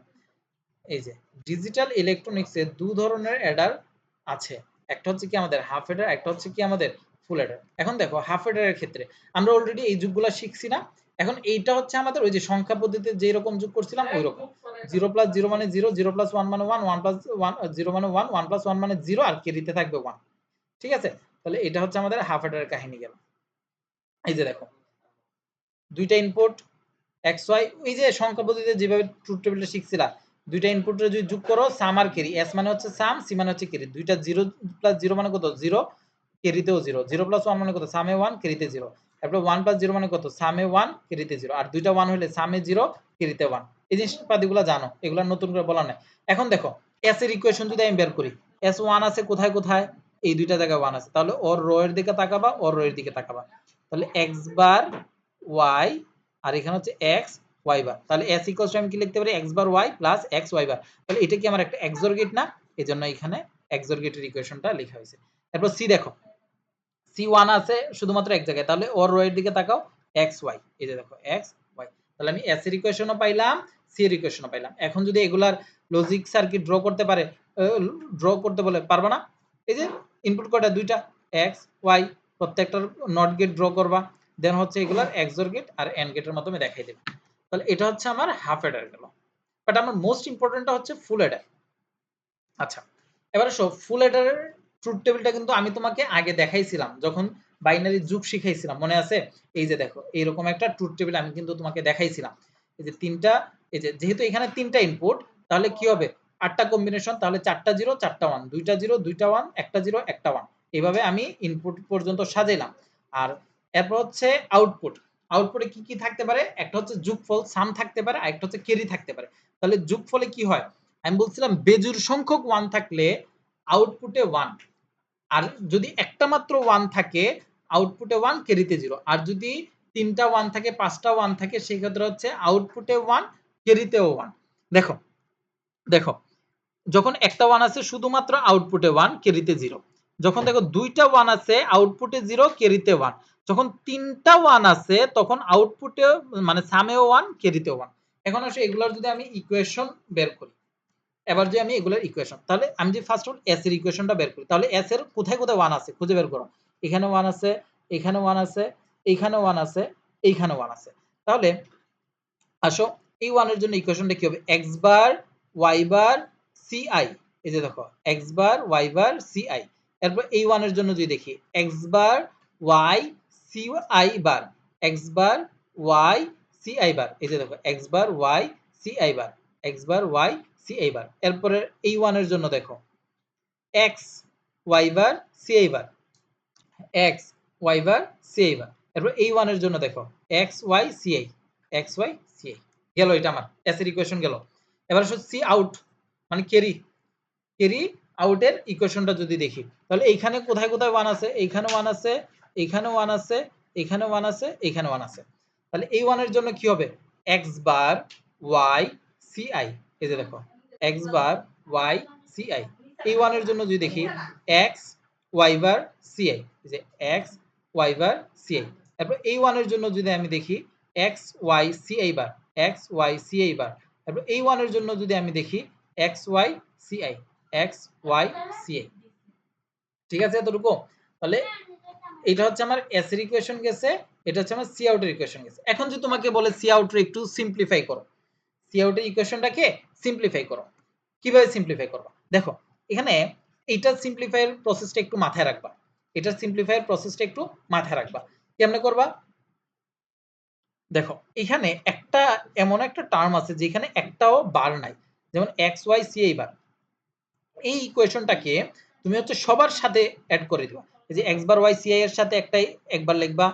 এই যে ডিজিটাল ইলেকট্রনিক্সে দু ধরনের অ্যাডার আছে, একটা হচ্ছে কি আমাদের হাফ অ্যাডার, একটা হচ্ছে কি আমাদের ফুল অ্যাডার। এখন দেখো হাফ অ্যাডারের ক্ষেত্রে আমরা অলরেডি এই যুগগুলো শিখছি না। এখন এইটা হচ্ছে আমাদের ওই যে সংখ্যা পদ্ধতিতে যেই রকম যোগ করছিলাম ওই রকম। 0 প্লাস 0 মানে 0, 0 প্লাস 1 মানে 1, 1 প্লাস 1 0 মানে 1, 1 প্লাস 1 মানে 0 আর কেরিতে থাকবে 1। ঠিক আছে? তাহলে এটা হচ্ছে আমাদের হাফ অ্যাডারের কাহিনী গেল। এই যে দেখো দুইটা ইনপুট এক্স ওয়াই, ওই যে সংখ্যা পদ্ধতিতে যেভাবে ট্রুথ টেবিলটা শিখছিলা, দুইটা ইনপুটের যদি যোগ করো সাম আর ক্যারি, এস মানে হচ্ছে সাম, সি মানে হচ্ছে ক্যারি। দুইটা 0 প্লাস 0 মানে কত? 0, ক্যারিতেও 0। 0 প্লাস 1 মানে কত? সামে 1 ক্যারিতে 0। তারপর 1 প্লাস 0 মানে কত? সামে 1 ক্যারিতে 0। আর দুইটা 1 হলে সামে 0 ক্যারিতে 1। এই জিনিসপাতিগুলো জানো, এগুলো নতুন করে বলা নাই। এখন দেখো এস এর ইকুয়েশন যদি আমি বের করি, এস 1 আছে কোথায় কোথায়? এই দুইটা জায়গায় 1 আছে। তাহলে ওর রো এর দিকে তাকাবা, ওর রো এর দিকে তাকাবা। তাহলে x বার y আর এখানে হচ্ছে x y বার। তাহলে s ইকুয়ালস টু আমি কি লিখতে পারি? x বার y প্লাস x y বার। তাহলে এটা কি আমার একটা XOR গেট না? এজন্য এখানে XOR গেটের ইকুয়েশনটা লেখা হয়েছে। এরপর c দেখো, c1 আছে শুধুমাত্র এক জায়গায়। তাহলে ওর রো এর দিকে তাকাও, x y। এই যে দেখো x y। তাহলে আমি s এর ইকুয়েশনও পাইলাম, c এর ইকুয়েশনও পাইলাম। এখন যদি এগুলার লজিক সার্কিট ড্র করতে পারে, ড্র করতে বলে পারবা না? এই যে ইনপুট কয়টা? দুইটা x y, প্রত্যেকটার নট গেট ড্র করবা, দেন হচ্ছে এগুলার XOR গেট আর এন্ড গেটের মাধ্যমে দেখাই দেবে। তাহলে এটা হচ্ছে আমার হাফ অ্যাডার গেল। বাট আমার মোস্ট ইম্পর্টেন্টটা হচ্ছে ফুল অ্যাডার। আচ্ছা এবার আসো ফুল অ্যাডারের ট্রুথ টেবিলটা কিন্তু আমি তোমাকে আগে দেখাইছিলাম যখন বাইনারি যুগ শিখাইছিলাম, মনে আছে? এই যে দেখো এইরকম একটা ট্রুথ টেবিল আমি কিন্তু তোমাকে দেখাইছিলাম। এই যে তিনটা, এই যে যেহেতু এখানে তিনটা ইনপুট তাহলে কি হবে? 8টা কম্বিনেশন, তাহলে 4টা 0 4টা 1, দুইটা 0 দুইটা 1, একটা 0 একটা 1। এইভাবে আমি ইনপুট পর্যন্ত সাজাইলাম। আর এরপর হচ্ছে আউটপুট। আউটপুটে কি কি থাকতে পারে? একটা হচ্ছে যোগফল সাম থাকতে পারে আর একটা হচ্ছে ক্যারি থাকতে পারে। তাহলে যোগফলে কি হয়? আমি বলছিলাম বেজোড় সংখ্যক 1 থাকলে আউটপুটে 1, আর যদি একটা মাত্র 1 থাকে আউটপুটে 1 ক্যারিতে 0। আর যদি তিনটা 1 থাকে, পাঁচটা 1 থাকে, সেই ক্ষেত্রে হচ্ছে আউটপুটে 1 ক্যারিতেও 1। দেখো দেখো যখন একটা 1 আছে শুধুমাত্র আউটপুটে 1 ক্যারিতে 0। যখন দেখো দুইটা 1 আছে আউটপুটে 0 ক্যারিতে 1। যখন তিনটা 1 আছে তখন আউটপুটে মানে সামেও 1 ক্যারিতেও 1। এখন আসলে এগুলোর যদি আমি ইকুয়েশন বের করি, এবার যে আমি এগুলোর ইকুয়েশন, তাহলে আমি যে ফার্স্ট অফ এস এর ইকুয়েশনটা বের করি, তাহলে এস এর কোথায় কোথায় 1 আছে খুঁজে বের করো। এখানে 1 আছে, এখানে 1 আছে, এইখানে 1 আছে, এইখানে 1 আছে। তাহলে আসো এই 1 এর জন্য ইকুয়েশনটা কি হবে? x বার y বার ci। এই যে দেখো x বার y বার ci। এরপর এই 1 এর জন্য যদি দেখি x বার y ci বার, x বার y ci বার। এই যে দেখো x বার y ci বার, x বার y ci বার। এরপরে এই 1 এর জন্য দেখো x y বার ci বার, x y বার ci বার। এরপর এই 1 এর জন্য দেখো x y ci, x y ci। গেল এটা আমার s এর ইকুয়েশন গেল। এবার আসো সি আউট মানে ক্যারি আউটের ইকুয়েশনটা যদি দেখি তাহলে এইখানে কোথায় কোথায় 1 আছে? এইখানে 1 আছে, এইখানে 1 আছে, এইখানে 1 আছে, এইখানে 1 আছে। তাহলে এই 1 এর জন্য কি হবে? x বার y ci। এই যে দেখো x বার y ci। এই 1 এর জন্য যদি দেখি x y বার ci। এই যে x y বার ci। তারপর এই 1 এর জন্য যদি আমি দেখি x y ci বার, x y ci বার। তারপর এই 1 এর জন্য যদি আমি দেখি x y ci, x y ci। ঠিক আছে এতটুকু? তাহলে এটা হচ্ছে আমার s এর ইকুয়েশন গেছে, এটা হচ্ছে আমার সি আউট এর ইকুয়েশন গেছে। এখন যদি তোমাকে বলে সি আউট এর একটু সিম্পলিফাই করো, সি আউট এর ইকুয়েশনটাকে সিম্পলিফাই করো। কিভাবে সিম্পলিফাই করবা? দেখো এখানে এইটার সিম্পলিফাই এর প্রসেসটা একটু মাথায় রাখবা। এটার সিম্পলিফাই এর প্রসেসটা একটু মাথায় রাখবা। কেমনে করবা? দেখো এখানে একটা এমন একটা টার্ম আছে যেখানে একটাও বার নাই। যেমন x y c এই বার। এই ইকুয়েশনটাকে তুমি হচ্ছে সবার সাথে এড করে দিবা। এই যে x বার y ci এর সাথে একটাই একবার লিখবা,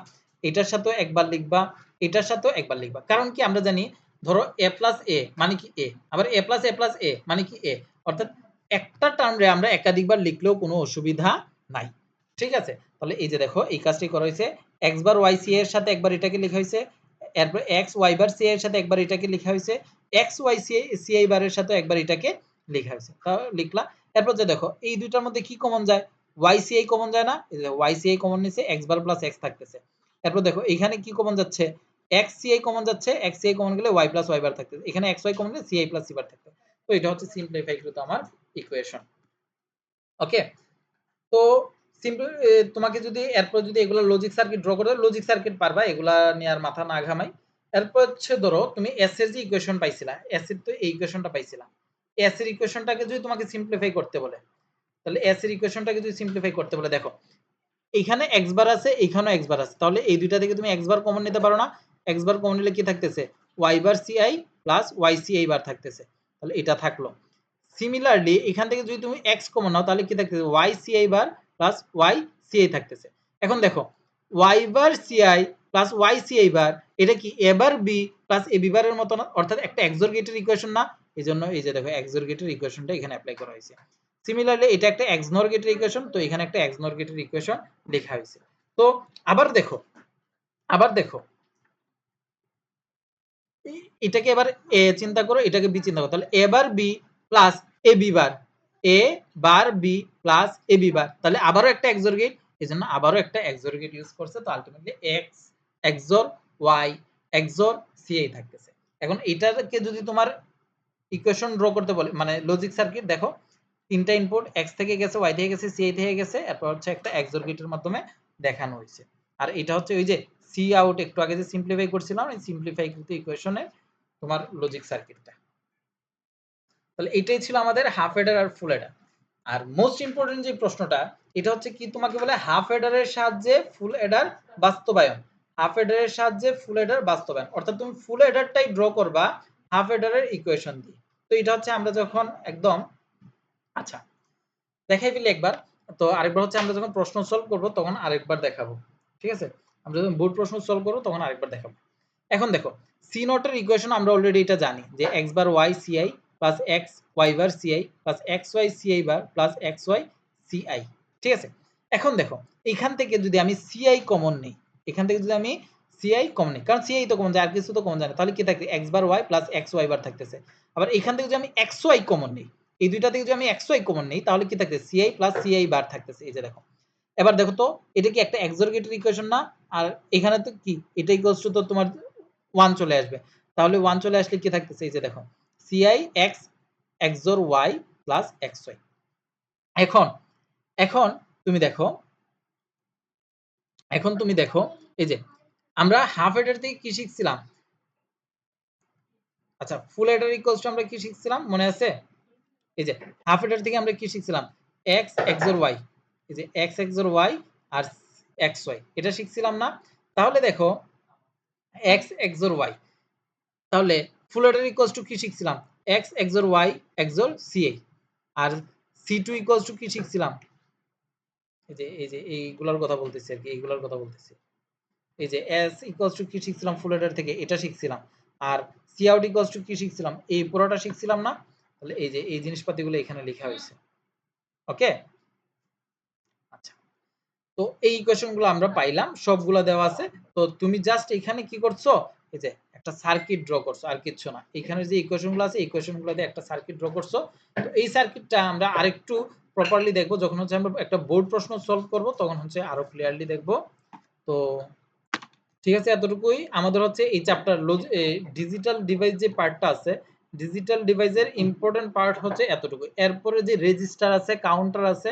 এটার সাথেও একবার লিখবা, এটার সাথেও একবার লিখবা। কারণ কি আমরা জানি ধরো a প্লাস a মানে কি a, আবার a প্লাস a মানে কি a। অর্থাৎ একটা টার্মরে আমরা একাধিকবার লিখলেও কোনো অসুবিধা নাই। ঠিক আছে? তাহলে এই যে দেখো এই কাজটি করা হয়েছে। x বার y ci এর সাথে একবার এটাকে লেখা হয়েছে, এরপর x y বার ci এর সাথে একবার এটাকে লেখা হয়েছে, x y ci বারের সাথে একবার এটাকে লেখা হয়েছে। লিখলা। এরপর যে দেখো এই দুইটার মধ্যে কি কমন যায়? YCI কমন যায় না? এই যে YCI কমন নিছে, x বার প্লাস x থাকতেছে। এরপর দেখো এখানে কি কমন যাচ্ছে? XCI কমন যাচ্ছে, XCI কমন গেলে y প্লাস y বার থাকতেছে। এখানে XY কমন গেলে CI প্লাস C বার থাকতেছে। তো এটা হচ্ছে সিম্পলিফাই কৃত আমার ইকুয়েশন। ওকে? তো সিম্পল তোমাকে যদি এরপর যদি এগুলা লজিক সার্কিট ড্র করে দাও, লজিক সার্কিট পারবা, এগুলা নিয়ে আর মাথা না ঘামাই। এরপর হচ্ছে ধরো তুমি s এর যে ইকুয়েশন পাইছিলা, s এর তো এই ইকুয়েশনটা পাইছিলা। s এর ইকুয়েশনটাকে যদি তোমাকে সিম্পলিফাই করতে বলে, তাহলে s এর ইকুয়েশনটাকে যদি সিম্পলিফাই করতে বলে দেখো এইখানে x বার আছে, এইখানেও x বার আছে। তাহলে এই দুইটা থেকে তুমি x বার কমন নিতে পারো না? x বার কমন নিলে কি থাকতেছে? y বার ci প্লাস yci বার থাকতেছে। তাহলে এটা থাকলো। সিমিলারলি এখান থেকে যদি তুমি x কমন নাও তাহলে কি থাকতেছে? yci বার প্লাস yci থাকতেছে। এখন দেখো y বার ci প্লাস yci বার এটা কি a bar b plus ab বারের মত না? অর্থাৎ একটা XOR গেটের ইকুয়েশন না? এজন্য এই যে দেখো XOR গেটের ইকুয়েশনটা এখানে এপ্লাই করা হয়েছে। সিমিলারলি এটা একটা XNOR গেটের ইকুয়েশন, তো এখানে একটা XNOR গেটের ইকুয়েশন লেখা হয়েছে। তো আবার দেখো, আবার দেখো এটাকে এবার এ চিন্তা করো, এটাকে বি চিন্তা করো। তাহলে এ bar B plus A B bar, A bar B plus A B bar. তাহলে আবারও একটা XOR গেট, এজন্য আবারও একটা XOR গেট ইউজ করছে। তো ultimately x XOR y XOR ci থাকতেছে। এখন এটাকে যদি তোমার ইকুয়েশন ড্র করতে বলে মানে লজিক সার্কিট দেখো তিনটা ইনপুট x থেকে গেছে, y থেকে গেছে, ci থেকে গেছে, এরপর হচ্ছে একটা XOR গেটের মাধ্যমে দেখানো হয়েছে। আর এটা হচ্ছে ওই যে সি আউট একটু আগে যে সিম্পলিফাই করছিলাম, এই সিম্পলিফাই কৃত ইকুয়েশনে তোমার লজিক সার্কিটটা। তাহলে এটাই ছিল আমাদের হাফ এডার আর ফুল এডার। আর মোস্ট ইম্পর্টেন্ট যে প্রশ্নটা এটা হচ্ছে কি তোমাকে বলে হাফ এডারের সাহায্যে ফুল এডার বাস্তবায়ন। হাফ এডারের সাহায্যে ফুল এডার বাস্তবায়ন অর্থাৎ তুমি ফুল এডারটাই ড্র করবা হাফ এডারের ইকুয়েশন দিয়ে। তো এটা হচ্ছে আমরা যখন একদম আচ্ছা দেখাই ফেলি একবার। তো আরেকবার হচ্ছে আমরা যখন প্রশ্ন সলভ করব তখন আরেকবার দেখাবো। ঠিক আছে? আমরা যখন বোর্ড প্রশ্ন সলভ করব তখন আরেকবার দেখাবো। এখন দেখো সি নট এর ইকুয়েশন আমরা অলরেডি এটা জানি যে x বার y ci plus x y বার ci plus x y ci বার প্লাস x y ci। ঠিক আছে? এখন দেখো এখান থেকে যদি আমি ci কমন নেই, এখান থেকে যদি আমি ci কমন নেই, কারণ ci তো কমন যায় আর কিছু তো কমন যায় না, তাহলে কি থাকে x বার y প্লাস x y বার থাকতেছে। আবার এখান থেকে যদি আমি x y কমন নেই, এই দুইটা থেকে যদি আমি xy কমন নেই তাহলে কি থাকতেছে ci প্লাস ci বার থাকতেছে। এই যে দেখো এবার দেখো তো এটা কি একটা XOR গেটের ইকুয়েশন না? আর এখানে তো কি এটা ইকুয়ালস টু তো তোমার 1 চলে আসবে। তাহলে 1 চলে আসলে কি থাকতেছে? এই যে দেখো ci x XOR y plus xy। এখন এখন তুমি দেখো এখন তুমি দেখো এই যে আমরা হাফ এডার থেকে কি শিখছিলাম? আচ্ছা ফুল এডার ইকুয়ালস টু আমরা কি শিখছিলাম মনে আছে? এই যে হাফ এডার থেকে আমরা কি শিখছিলাম? x xor y, এই যে x xor y আর xy এটা শিখছিলাম না? তাহলে দেখো x xor y, তাহলে ফুল এডার ইকুয়ালস টু কি শিখছিলাম? x xor y xor ci, আর c2 ইকুয়ালস টু কি শিখছিলাম? এই যে এইগুলার কথা বলতেছি আরকি, এইগুলার কথা বলতেছি। এই যে s ইকুয়ালস টু কি শিখছিলাম ফুল এডার থেকে? এটা শিখছিলাম। আর c out ইকুয়ালস টু কি শিখছিলাম? এই পুরোটা শিখছিলাম না? তাহলে এই যে এই জিনিসপাতিগুলো এখানে লেখা হইছে। ওকে? আচ্ছা। তো এই ইকুয়েশন গুলো আমরা পাইলাম, সবগুলা দেওয়া আছে। তো তুমি জাস্ট এখানে কি করছো? এই যে একটা সার্কিট ড্র করছো, আর কিচ্ছু না। এখানে যে ইকুয়েশন গুলো আছে, ইকুয়েশন গুলো দিয়ে একটা সার্কিট ড্র করছো। তো এই সার্কিটটা আমরা আরেকটু প্রপারলি দেখবো যখন হচ্ছে আমরা একটা বোর্ড প্রশ্ন সলভ করব, তখন হচ্ছে আরো ক্লিয়ারলি দেখবো। তো ঠিক আছে, এতটুকুই আমাদের হচ্ছে এই চ্যাপ্টার। ডিজিটাল ডিভাইস যে পার্টটা আছে, ডিজিটাল ডিভাইসের ইম্পর্টেন্ট পার্ট হচ্ছে এতটুকু। এরপরে যে রেজিস্টার আছে, কাউন্টার আছে,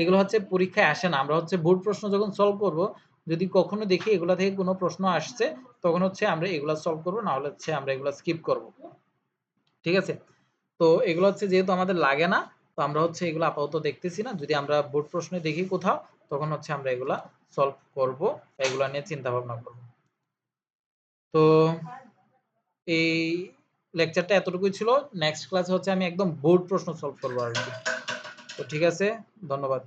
এগুলো হচ্ছে পরীক্ষায় আসে না। আমরা হচ্ছে বোর্ড প্রশ্ন যখন সলভ করব, যদি কখনো দেখি এগুলা থেকে কোনো প্রশ্ন আসছে, তখন হচ্ছে আমরা এগুলা সলভ করব, না হলে হচ্ছে আমরা এগুলা স্কিপ করব। ঠিক আছে? তো এগুলো হচ্ছে যেহেতু আমাদের লাগে না, তো আমরা হচ্ছে এগুলো আপাতত দেখতেছি না। যদি আমরা বোর্ড প্রশ্নে দেখি কোথাও, তখন হচ্ছে আমরা এগুলা সলভ করব, এগুলা নিয়ে চিন্তা ভাবনা করব। তো এই লেকচারটা এতটুকুই ছিল। নেক্সট ক্লাসে হচ্ছে আমি একদম বোর্ড প্রশ্ন সলভ করব আরকি। তো ঠিক আছে, ধন্যবাদ।